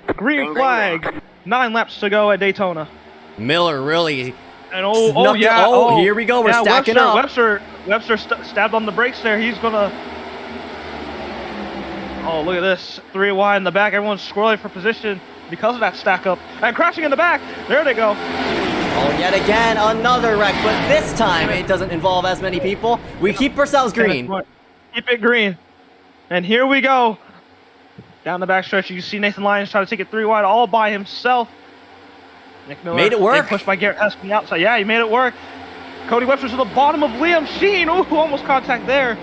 Green flag. 9 laps to go at Daytona. Miller really. And Snuck it. Oh, here we go. We're stacking up. Webster stabbed on the brakes there. He's gonna. Oh, look at this. 3 wide in the back. Everyone's squirreling for position because of that stack up. And crashing in the back. There they go. Oh, yet again, another wreck, but this time it doesn't involve as many people. We keep ourselves green. Keep it green. And here we go. Down the back stretch, you see Nathan Lyons try to take it 3 wide all by himself. Nick Miller made it work. Pushed by Garrett Hess from the outside. Yeah, he made it work. Cody Webster to the bottom of Liam Sheen. Ooh, almost contact there.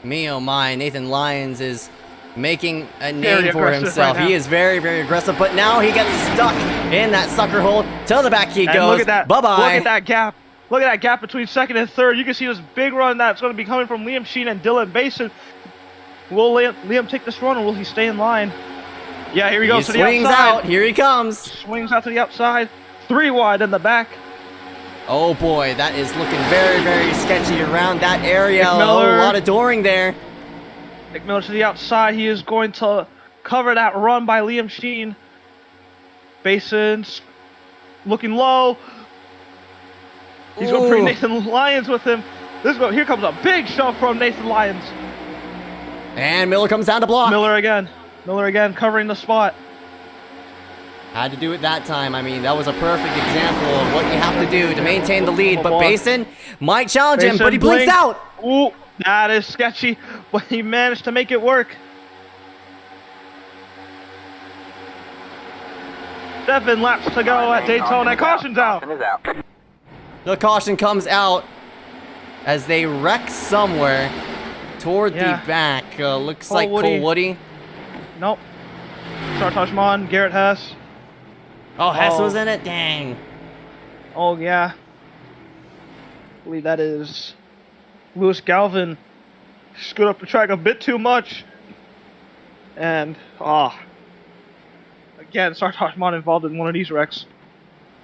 Me oh my, Nathan Lyons is making a name for himself. Right, he is very, very aggressive, but now he gets stuck in that sucker hole. To the back he goes. Look at that. Bye-bye. Look at that gap. Look at that gap between second and third. You can see this big run that's going to be coming from Liam Sheen and Dylan Basin. Will Liam take this run, or will he stay in line? Yeah, here he goes to the outside. Swings out. Here he comes. Swings out to the outside. 3 wide in the back. Oh boy, that is looking very, very sketchy around that area. Nick Oh, Miller. a lot of dooring there. Nick Miller to the outside. He is going to cover that run by Liam Sheen. Basins looking low. He's going to bring Nathan Lyons with him. Here comes a big shove from Nathan Lyons. And Miller comes down to block. Miller again covering the spot. Had to do it that time. I mean, that was a perfect example of what you have to do to maintain the lead. But Basin might challenge him, but he blinks out. Ooh, that is sketchy, but he managed to make it work. 7 laps to go at Daytona. Caution's out. Caution is out. The caution comes out as they wreck somewhere toward the back. Looks like Cole Woody. Nope. Sartoshman, Garrett Hess. Oh, Hess was in it? Dang. Oh, yeah. I believe that is Lewis Galvin. Scoot up the track a bit too much. And, again, Sartoshman involved in one of these wrecks.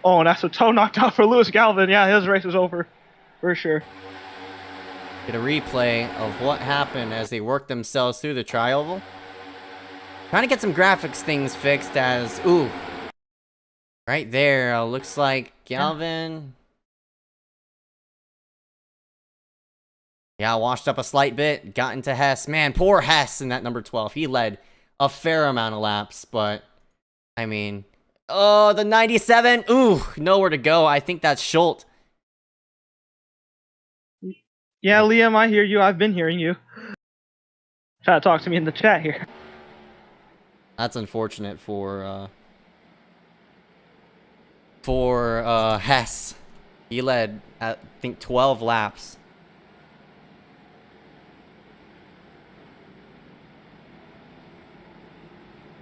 Oh, and that's a toe knocked out for Lewis Galvin. Yeah, his race is over. For sure. Get a replay of what happened as they worked themselves through the tri-oval. Trying to get some graphics things fixed as, ooh. Right there, looks like Galvin. Yeah, washed up a slight bit, got into Hess. Man, poor Hess in that number 12. He led a fair amount of laps, but, I mean, oh, the 97. Ooh, nowhere to go. I think that's Schultz. Yeah, Liam, I hear you. I've been hearing you. Try to talk to me in the chat here. That's unfortunate for Hess. He led, I think, 12 laps.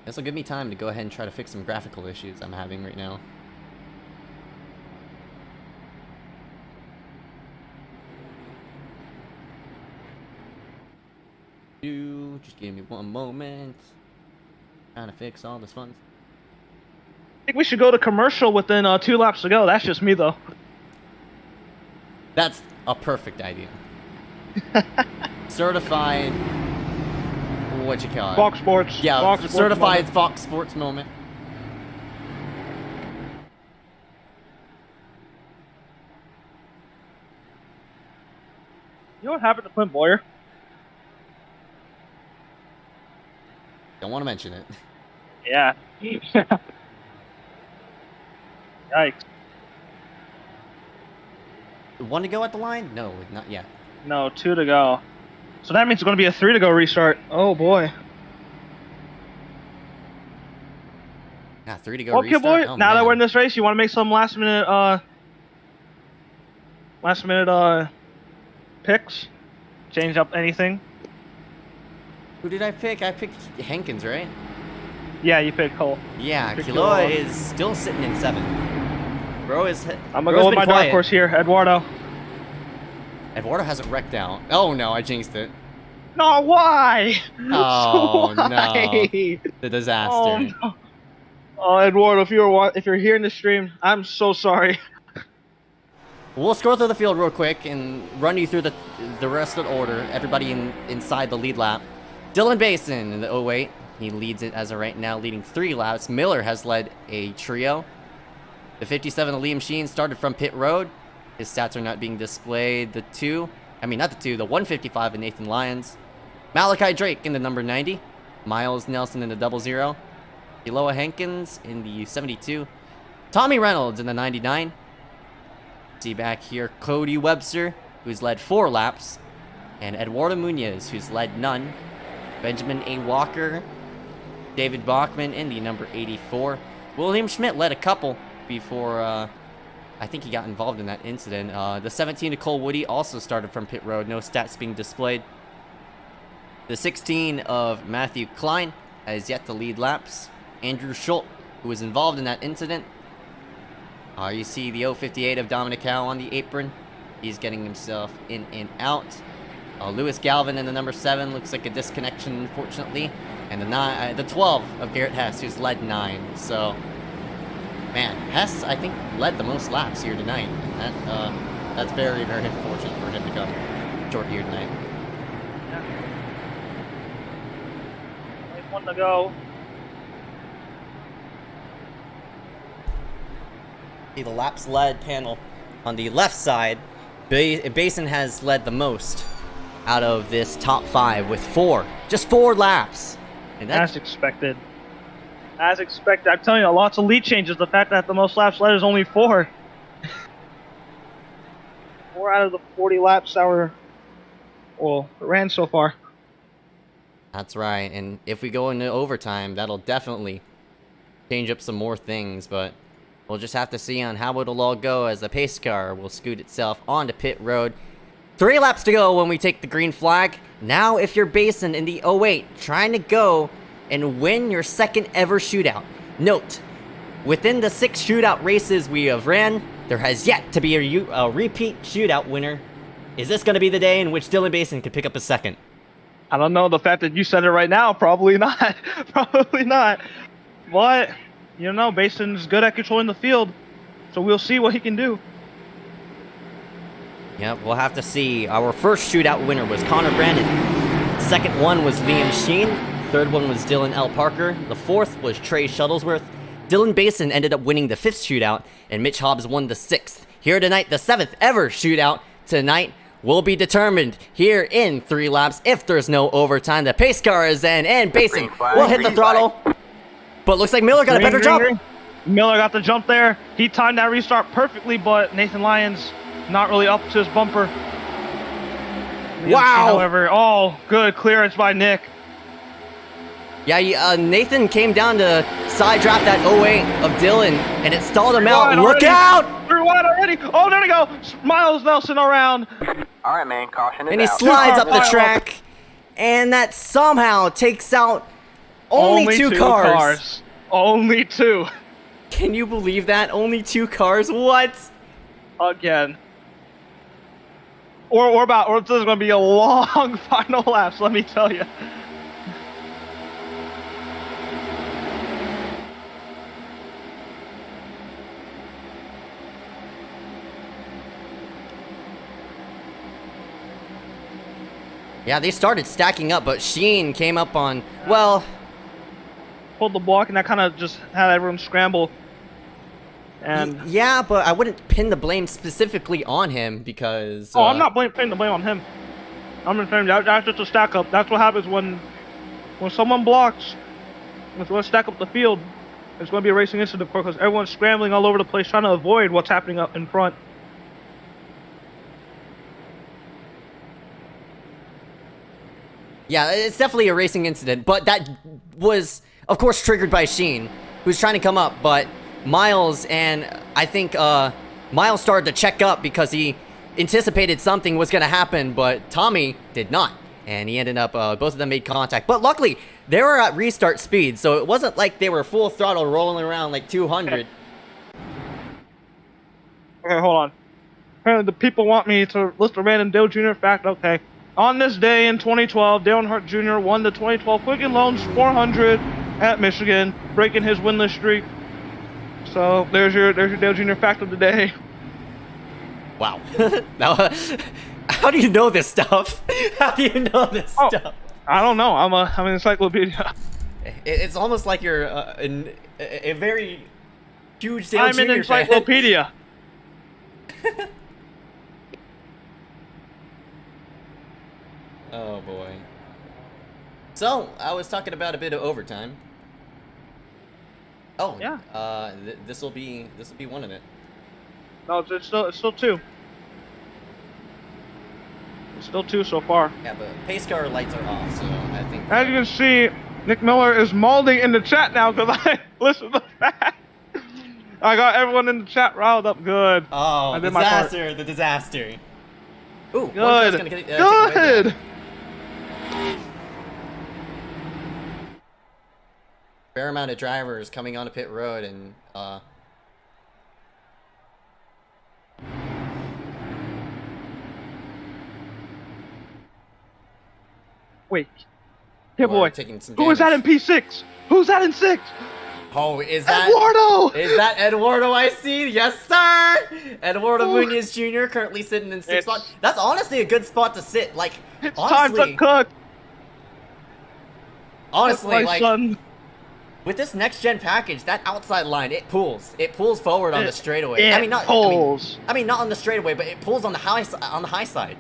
This will give me time to go ahead and try to fix some graphical issues I'm having right now. Just give me one moment. Trying to fix all this fun. I think we should go to commercial within 2 laps to go. That's just me, though. That's a perfect idea. Certified. What you call it? Fox Sports. Yeah, Fox certified Sports Fox Sports moment. You know what happened to Clint Boyer? Don't want to mention it. Yeah. Yikes. One to go at the line? No, not yet. No, 2 to go. So that means it's going to be a 3 to go restart. Oh, boy. Yeah, 3 to go Okay, restart. boy. Oh, Now that man. we're in this race, you want to make some last minute picks? Change up anything? Who did I pick? I picked Hankins, right? Yeah, you picked Cole. Yeah, Pick Kiloa Kiloa. is still sitting in 7th. Bro is. I'm gonna go with my dark horse here, Eduardo. Eduardo hasn't wrecked out. Oh no, I jinxed it. No, why? Oh Why? no, the disaster. Oh, no. Oh, Eduardo, if you're here in the stream, I'm so sorry. We'll scroll through the field real quick and run you through the rest of the order. Everybody inside the lead lap. Dylan Basin in the 08. He leads it as of right now, leading 3 laps. Miller has led a trio. The 57 of Liam Sheen started from pit road. His stats are not being displayed. The 155 of Nathan Lyons. Malachi Drake in the number 90. Miles Nelson in the 00. Eloa Hankins in the 72. Tommy Reynolds in the 99. See back here Cody Webster, who's led 4 laps. And Eduardo Munoz, who's led none. Benjamin A. Walker. David Bachman in the number 84. William Schmidt led a couple before I think he got involved in that incident. The 17 of Cole Woody also started from pit road. No stats being displayed. The 16 of Matthew Klein has yet to lead laps. Andrew Schultz, who was involved in that incident. You see the 058 of Dominic Howe on the apron. He's getting himself in and out. Lewis Galvin in the number 7. Looks like a disconnection, unfortunately. And the 12 of Garrett Hess, who's led 9. So, man, Hess, I think, led the most laps here tonight. And that's very, very unfortunate for him to come short here tonight. Yeah. Only 1 to go. See the laps led panel on the left side. Basin has led the most out of this top 5 with 4. Just 4 laps. And as expected. As expected. I'm telling you, lots of lead changes. The fact that the most laps led is only 4. 4 out of the 40 laps that ran so far. That's right. And if we go into overtime, that'll definitely change up some more things. But we'll just have to see on how it'll all go as the pace car will scoot itself onto pit road. 3 laps to go when we take the green flag. Now, if you're Basin in the 08, trying to go and win your 2nd ever shootout. Note, within the 6 shootout races we have ran, there has yet to be a repeat shootout winner. Is this going to be the day in which Dylan Basin could pick up a 2nd? I don't know. The fact that you said it right now, probably not. Probably not. But, you know, Basin's good at controlling the field, so we'll see what he can do. Yep, we'll have to see. Our first shootout winner was Connor Brandon. 2nd one was Liam Sheen. 3rd one was Dylan L. Parker. The 4th was Trey Shuttlesworth. Dylan Basin ended up winning the 5th shootout, and Mitch Hobbs won the 6th. Here tonight, the 7th ever shootout tonight will be determined here in 3 laps if there's no overtime. The pace car is in, and Basin will hit the throttle. But looks like Miller got a better jump. Miller got the jump there. He timed that restart perfectly, but Nathan Lyons not really up to his bumper. Wow. However, oh, good clearance by Nick. Yeah, Nathan came down to side draft that 08 of Dylan, and it stalled him out. Look out! They're wide already. Oh, there we go. Miles Nelson around. All right, man. Caution is out. And he slides up the track, and that somehow takes out only two cars. Only 2. Can you believe that? Only 2 cars? What? Again. Or this is going to be a long final laps, let me tell you. Yeah, they started stacking up, but Sheen came up on, well, pulled the block, and that kind of just had everyone scramble. And yeah, but I wouldn't pin the blame specifically on him because... I'm not pinning the blame on him. I'm just saying that's just a stack up. That's what happens when someone blocks. It's going to stack up the field. It's going to be a racing incident because everyone's scrambling all over the place trying to avoid what's happening up in front. Yeah, it's definitely a racing incident, but that was, of course, triggered by Sheen, who's trying to come up, but Miles and I think Miles started to check up because he anticipated something was going to happen, but Tommy did not, and he ended up, both of them made contact, but luckily, they were at restart speed, so it wasn't like they were full throttle rolling around like 200. Okay, hold on. Apparently the people want me to list a random Dale Jr. fact. Okay. On this day in 2012, Dale Earnhardt Jr. won the 2012 Quicken Loans 400 at Michigan, breaking his winless streak. So there's your Dale Jr. fact of the day. Wow. Now, how do you know this stuff? How do you know this stuff? I don't know. I'm an encyclopedia. It's almost like you're a very huge Dale I'm Jr. an encyclopedia. Oh boy. So I was talking about a bit of overtime. Oh Yeah. This will be one of it. No, it's still two. It's still two so far. Yeah, but pace car lights are off, so I think. As you can see, Nick Miller is molding in the chat now because I listened to the fact. I got everyone in the chat riled up good. Oh, I did my part. the disaster. Ooh, one Good. car's gonna get, take away Good. now. Fair amount of drivers coming onto pit road and Wait. Hey boy. taking some Who is that in damage. P6? Who's that in 6? Oh, is that Eduardo! Is that Eduardo I see? Yes, sir! Eduardo Munoz Jr. currently sitting in 6th spot. That's honestly a good spot to sit. Like, It's honestly, time to cook. honestly, My like, son. with this next-gen package, that outside line, it pulls. It pulls forward on the straightaway. It I mean, not pulls. I mean, not on the straightaway, but it pulls on the high side.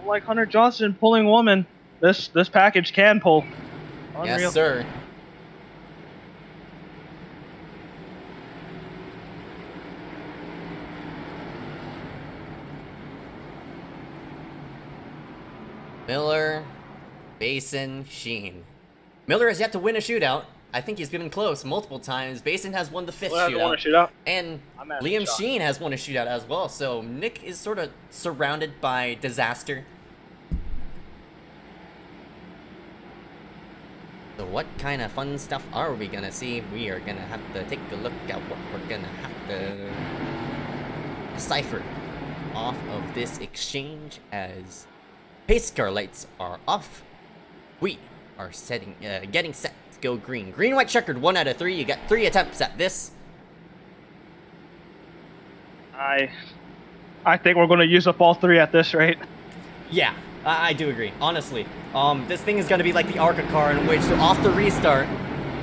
Like Hunter Johnson pulling woman, this package can pull. Unreal. Yes, sir. Miller, Basin, Sheen. Miller has yet to win a shootout. I think he's been close multiple times. Basin has won the 5th Well, I shootout. won a shootout. And I'm at a Liam shot. Sheen has won a shootout as well. So Nick is sort of surrounded by disaster. So what kind of fun stuff are we gonna see? We are gonna have to take a look at what we're gonna have to decipher off of this exchange as pace car lights are off. We are getting set to go green. Green, white, checkered, 1 out of 3. You got 3 attempts at this. I think we're gonna use up all 3 at this rate. Yeah, I do agree. Honestly, this thing is gonna be like the ARCA car, in which off the restart,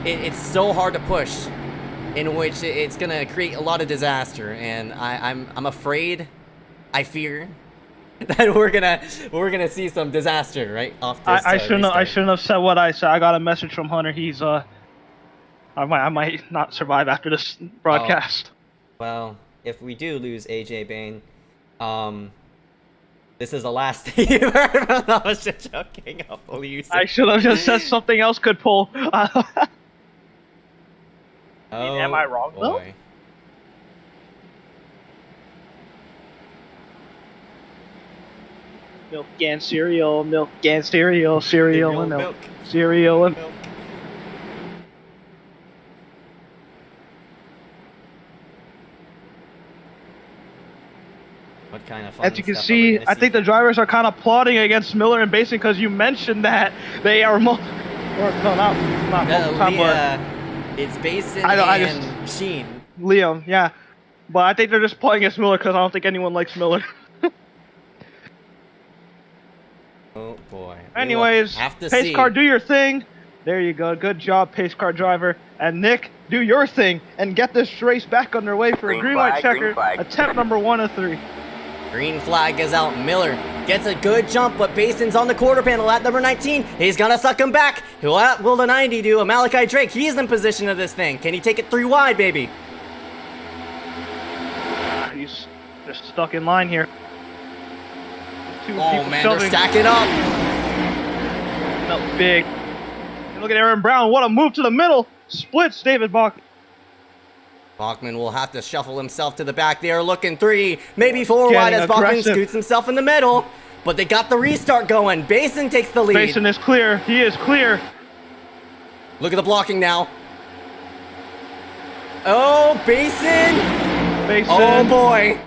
it's so hard to push, in which it's gonna create a lot of disaster, and I'm afraid, I fear, that we're gonna see some disaster right off this. I shouldn't have said what I said. I got a message from Hunter. He's I might not survive after this broadcast. Well, if we do lose AJ Bain, this is the last thing you've heard from. I was just joking. I'll believe you. I should have just said something else could pull. Am I wrong though? Boy. Milk and cereal, milk and cereal, cereal and milk, milk. cereal and Milk. What kind of fun as you can stuff are we see, gonna I think the drivers are kind of plotting against Miller and Basin because you mentioned that they are not multiple-time, but it's Basin I and Sheen. Liam, yeah. But I think they're just playing against Miller because I don't think anyone likes Miller. Oh boy. Anyways, have to pace see. car, do your thing. There you go. Good job, pace car driver. And Nick, do your thing and get this race back underway for Green a green white flag, green checker. flag. Attempt number 1 of 3. Green flag is out. Miller gets a good jump, but Basin's on the quarter panel at number 19. He's gonna suck him back. What will the 90 do? Malachi Drake, he's in position of this thing. Can he take it 3 wide, baby? He's just stuck in line here. Two Oh people man, shoving. they're stacking up. Felt big. And look at Aaron Brown. What a move to the middle. Splits David Bach. Bachman will have to shuffle himself to the back. They are looking 3, maybe 4 wide Getting as Bachman aggressive. scoots himself in the middle. But they got the restart going. Basin takes the lead. Basin is clear. He is clear. Look at the blocking now. Oh, Basin Basin. Oh boy.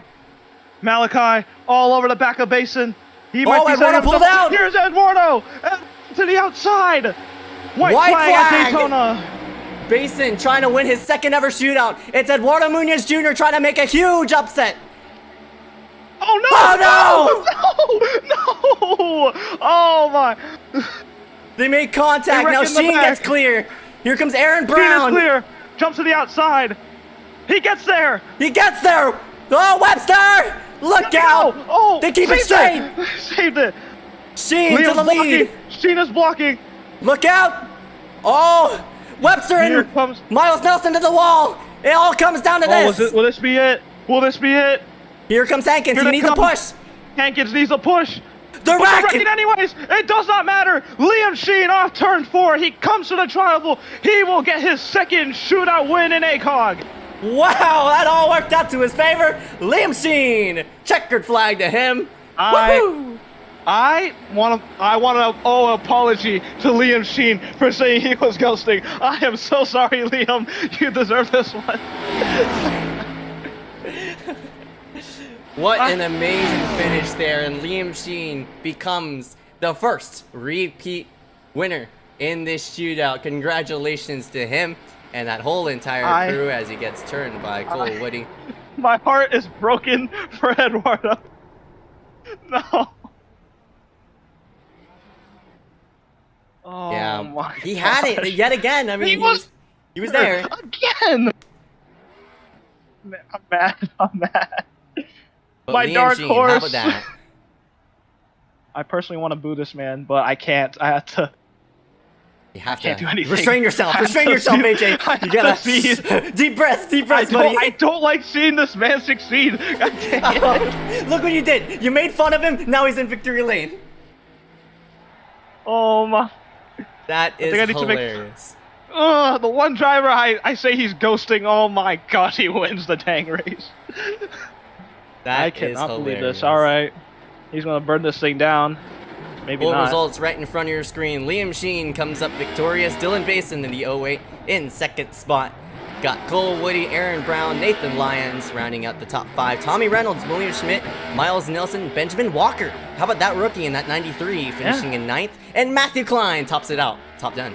Malachi all over the back of Basin. He might be Eduardo setting pulled himself- out. Here's Eduardo to the outside. White flag at Daytona. Basin trying to win his second ever shootout. It's Eduardo Munoz Jr. trying to make a huge upset. Oh no! Oh no! No! Oh my! They make contact. They Now wreck in the Sheen back. gets clear. Here comes Aaron Green is Brown. clear. Jumps to the outside. He gets there. He gets there. Oh, Webster! Look out! Oh, They keep it saved straight. Saved it. Sheen to Liam's the lead. blocking. Sheen is blocking. Look out! Oh, Webster Here and comes. Miles Nelson to the wall. It all comes down to Oh, this. will this be it? Will this be it? Here comes Hankins. Here He they needs a come. push. Hankins needs a push. They're But they're wrecking. wrecking anyways. It does not matter. Liam Sheen off turn 4. He comes to the triangle. He will get his second shootout win in ACOG. Wow, that all worked out to his favor. Liam Sheen, checkered flag to him. Woohoo! I want to owe an apology to Liam Sheen for saying he was ghosting. I am so sorry, Liam. You deserve this one. What an amazing finish there, and Liam Sheen becomes the first repeat winner in this shootout. Congratulations to him and that whole entire crew as he gets turned by Cole Woody. My heart is broken for Eduardo. No. Oh Yeah, my he had it gosh. yet again. I mean, he was there. Again. I'm mad. I'm mad. But My Liam dark Sheen, horse. how about that? I personally want to boo this man, but I can't. I have to. You have can't to do anything. restrain yourself. I have Restrain to yourself, see- AJ. I have You gotta to see. deep breaths, buddy. I don't like seeing this man succeed. God dang it. Look what you did. You made fun of him. Now he's in victory lane. Oh my. That is think I need to make- hilarious. The one driver I say he's ghosting. Oh my god, he wins the dang race. That I is cannot believe hilarious. this. All right, he's gonna burn this thing down. Maybe Full not. results right in front of your screen. Liam Sheen comes up victorious. Dylan Basin in the 08 in second spot. Got Cole Woody, Aaron Brown, Nathan Lyons rounding out the top 5. Tommy Reynolds, William Schmidt, Miles Nelson, Benjamin Walker. How about that rookie in that 93 finishing in 9th? And Matthew Klein tops it out. Top 10.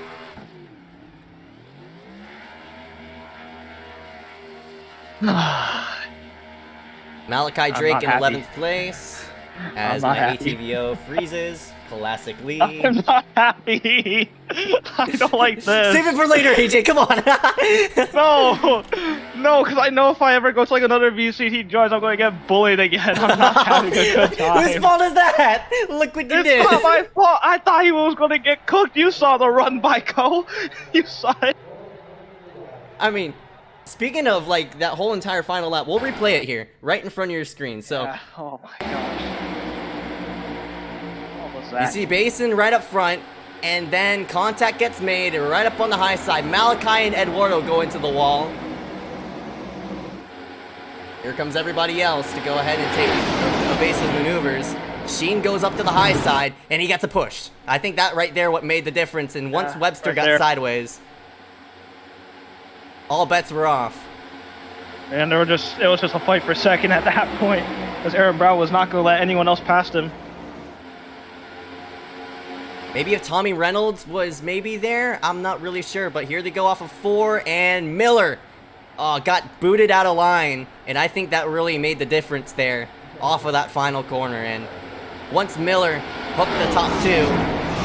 Malachi Drake not in happy. 11th place. As not my happy. ATVO freezes. Classic lead. I'm not happy. I don't like this. Save it for later, AJ. Come on. No, because I know if I ever go to like another VCT joins, I'm going to get bullied again. I'm not having a good time. Whose fault is that? Look what you did. It's not my fault. I thought he was going to get cooked. You saw the run by Cole. You saw it. I mean, speaking of like that whole entire final lap, we'll replay it here, right in front of your screen. So Yeah. Oh my gosh. What was you that? see Basin right up front, and then contact gets made right up on the high side. Malachi and Eduardo go into the wall. Here comes everybody else to go ahead and take evasive maneuvers. Sheen goes up to the high side, and he gets a push. I think that right there what made the difference, and once Yeah, Webster right got there. sideways, all bets were off. And it was just a fight for second at that point, because Aaron Brown was not going to let anyone else past him. Maybe if Tommy Reynolds was maybe there, I'm not really sure. But here they go off of 4, and Miller got booted out of line. And I think that really made the difference there off of that final corner. And once Miller hooked the top 2,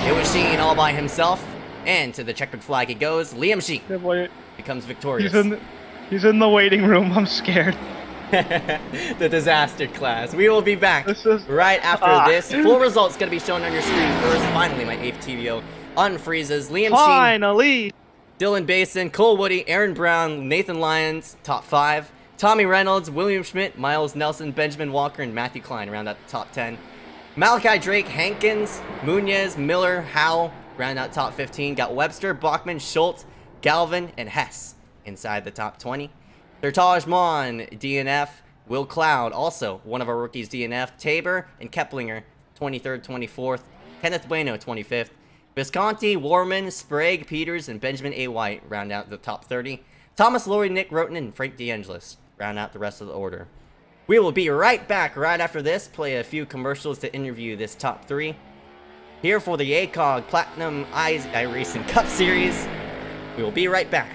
it was Sheen all by himself. And to the checkered flag it goes. Liam Sheen Good boy. becomes victorious. He's in the waiting room. I'm scared. The disaster class. We will be back This is- right after this. Full results going to be shown on your screen first. Finally, my ATVO unfreezes. Liam Sheen, Finally. Dylan Basin, Cole Woody, Aaron Brown, Nathan Lyons, top 5. Tommy Reynolds, William Schmidt, Miles Nelson, Benjamin Walker, and Matthew Klein round out the top 10. Malachi Drake, Hankins, Munoz, Miller, Howe round out top 15. Got Webster, Bachman, Schultz, Galvin, and Hess inside the top 20. Sertaj Mon, DNF. Will Cloud, also one of our rookies, DNF. Tabor and Keplinger, 23rd, 24th. Kenneth Bueno, 25th. Visconti, Warman, Sprague, Peters, and Benjamin A. White round out the top 30. Thomas Laurie, Nick Roten, and Frank DeAngelis round out the rest of the order. We will be right back right after this, play a few commercials to interview this top 3. Here for the ACOG Platinum iRacing Cup Series. We will be right back.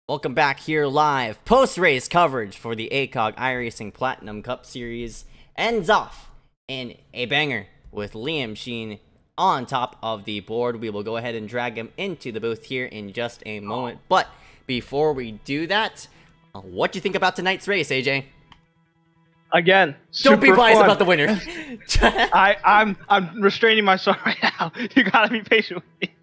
Welcome back here live. Post-race coverage for the ACOG iRacing Platinum Cup Series ends off in a banger with Liam Sheen on top of the board. We will go ahead and drag him into the booth here in just a moment. But before we do that, what do you think about tonight's race, AJ? Again, Don't be super biased fun. about the winner. I'm restraining myself right now. You gotta be patient with me.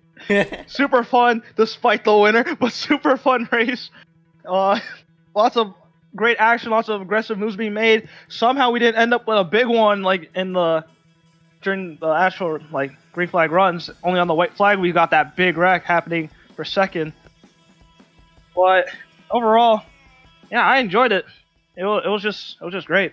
Super fun despite the winner, but super fun race. Lots of great action, lots of aggressive moves being made. Somehow we didn't end up with a big one like during the actual like green flag runs. Only on the white flag we got that big wreck happening for second. But overall, yeah, I enjoyed it. It was just great.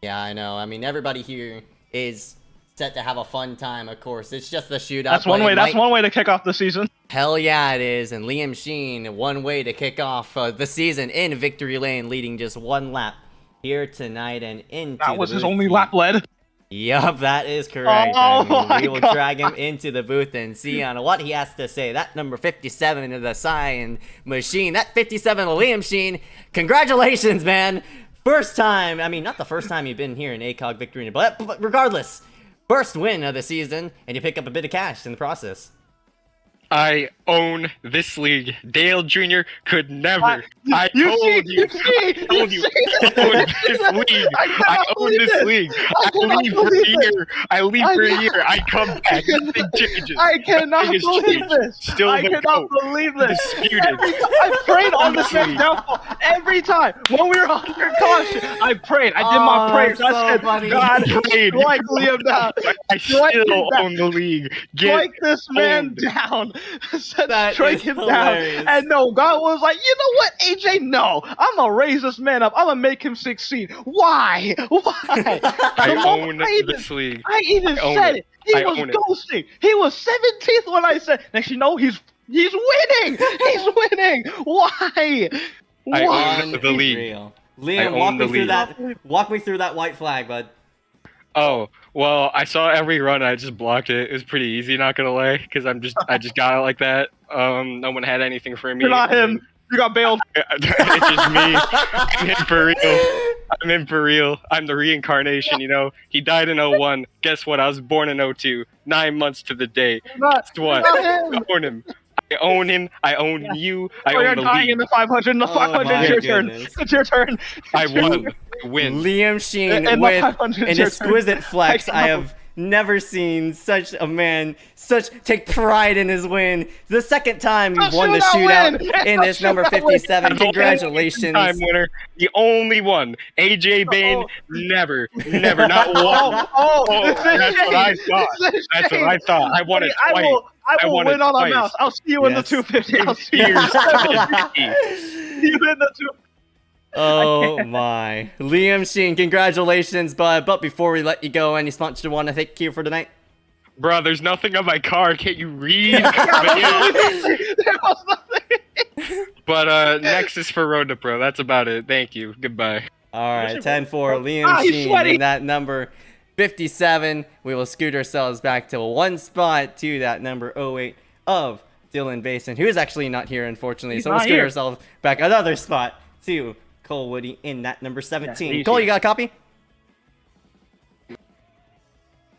Yeah, I know. I mean, everybody here is set to have a fun time, of course. It's just the shootout. That's one way. That's one way to kick off the season. Hell yeah, it is. And Liam Sheen, one way to kick off the season in victory lane, leading just one lap here tonight and into That was the his booth. only lap led. Yup, that is correct. Oh I mean, we will my drag him into the booth and see on what he has to say. That number 57 of the Cyan Machine. That 57 of Liam Sheen. Congratulations, man. First time. I mean, not the first time you've been here in ACOG victory, but regardless. First win of the season, and you pick up a bit of cash in the process. I own this league. Dale Jr. could never. I You told see, you. you see, I told you you. see. I own this league. I own this league. I cannot leave for believe a this. year. I leave for a year. I come back. Nothing changes. I cannot Nothing has believe changed. this. Still I the cannot GOAT. believe this. Disputed. I prayed on this man's downfall every time. When we were under caution, I prayed. I did my prayers. that's I so said, funny. God, Prayed. strike Liam down. I Strike him still down. own the league. Strike this man owned. down. Said, That strike is him hilarious. down. And no, God was like, you know what, AJ? No, I'm gonna raise this man up. I'm gonna make him succeed. Why? Why? I The own moment I this league. I even I own said it. it. He I was own it. ghosting. He was 17th when I said. Next, you know, he's winning. He's winning. Why? I Why? own the league. Real. I Liam, own walk me the through league. that. Walk me through that white flag, bud. Oh, well, I saw every run. I just blocked it. It was pretty easy, not gonna lie, because I just got it like that. No one had anything for me. You're not him. You got bailed. It's just me. I'm in for real. I'm in for real. I'm the reincarnation, you know. He died in 01. Guess what? I was born in 02. 9 months to the day. You're not, Guess what? you're not him. I own him. I own him. I own you. I Oh, you're own the dying league. in the 500. The Oh 500 my is your turn. goodness. It's your turn. I It's your won. turn. I win. Liam Sheen And the with 500 is an your exquisite turn. flex. I I have never seen such a man take pride in his win. The second time you've won the shootout in this number 57. Congratulations. Time winner, the only one. AJ Bane, never, not one. That's what I thought. That's what I thought. I won it twice. I will win on a mouse. I'll see you in the 250. I'll see you. Here's See you in the 250. Oh my. Liam Sheen, congratulations, bud. But before we let you go, any sponsors you want to thank you for tonight? Bro, there's nothing on my car. Can't you read? But, yeah. There was nothing. But next is for Road to Pro. That's about it. Thank you. Goodbye. All right, 10-4, Liam he's Sheen sweaty. in that number 57. We will scoot ourselves back to one spot to that number 08 of Dylan Basin, who is actually not here, unfortunately. He's so we'll not scoot here. ourselves back another spot to Cole Woody in that number 17. he's Cole, here. you got a copy?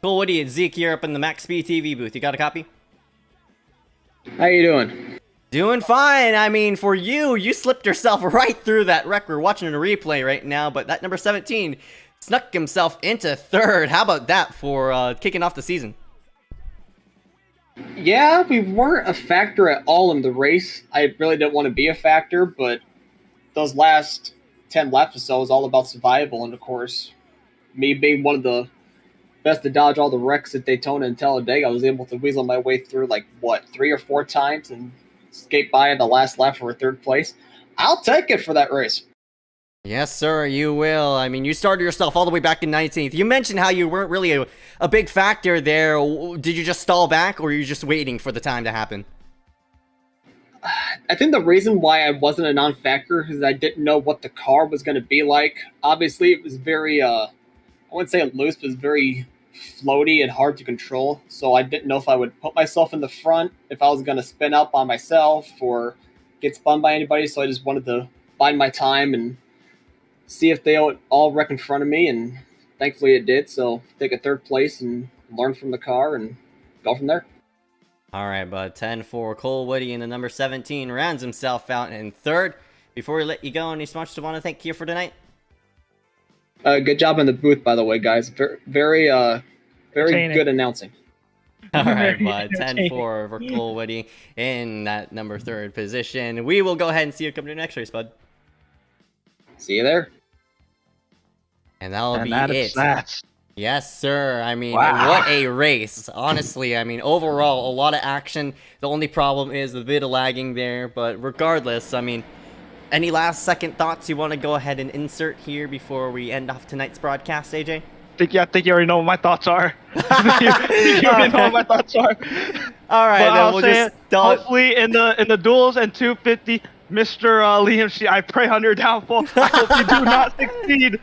Cole Woody and Zeke here up in the Maxspeedtv booth. You got a copy? How you doing? Doing fine. I mean, for you slipped yourself right through that wreck. We're watching a replay right now, but that number 17 snuck himself into third. How about that for kicking off the season? Yeah, we weren't a factor at all in the race. I really didn't want to be a factor, but those last 10 laps or so was all about survival, and of course, me being one of the best to dodge all the wrecks at Daytona and Talladega, I was able to weasel my way through, 3 or 4 times and skate by in the last lap for a third place. I'll take it for that race. Yes, sir, you will. I mean, you started yourself all the way back in 19th. You mentioned how you weren't really a big factor there. Did you just stall back, or were you just waiting for the time to happen? I think the reason why I wasn't a non-factor is I didn't know what the car was going to be like. Obviously, it was very, I wouldn't say loose, but it was very floaty and hard to control. So I didn't know if I would put myself in the front, if I was going to spin out by myself or get spun by anybody. So I just wanted to bide my time and see if they all wreck in front of me. And thankfully it did. So take a third place and learn from the car and go from there. All right, bud. 10-4. Cole Woody in the number 17 rounds himself out in third. Before we let you go, any sponsors to want to thank you for tonight? Good job in the booth, by the way, guys. Very Entertaining. good announcing. All right, bud. 10-4 for Cole Woody in that number 3rd position. We will go ahead and see you come to the next race, bud. See you there. And that'll And be that it. is that. Yes, sir. I mean, Wow. what a race. Honestly, I mean, overall, a lot of action. The only problem is a bit of lagging there. But regardless, I mean, any last second thoughts you want to go ahead and insert here before we end off tonight's broadcast, AJ? I think you already know what my thoughts are. you already know what my thoughts are. All right, But then I'll we'll say just it, hopefully in the duels and 250, Mr. Liam Sheen, I pray on your downfall. I hope you do not succeed.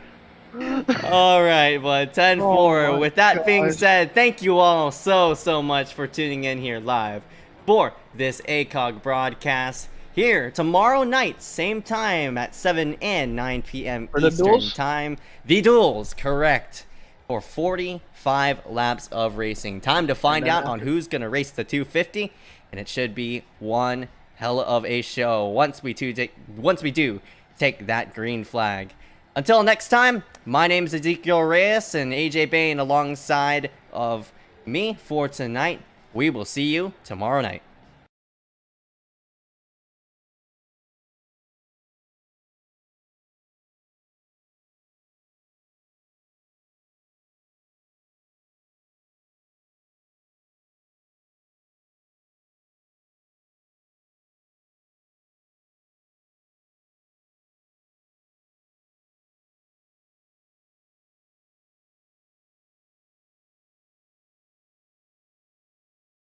All right, but 10-4. Oh With that my being gosh. said, thank you all so much for tuning in here live for this ACOG broadcast. Here tomorrow night, same time at 7 and 9 p.m. For the Eastern duels? time. The duels, correct. For 45 laps of racing. Time to find out on who's going to race the 250, and it should be one hell of a show once we do take that green flag. Until next time, my name is Ezekiel Reyes and AJ Bain alongside of me for tonight. We will see you tomorrow night.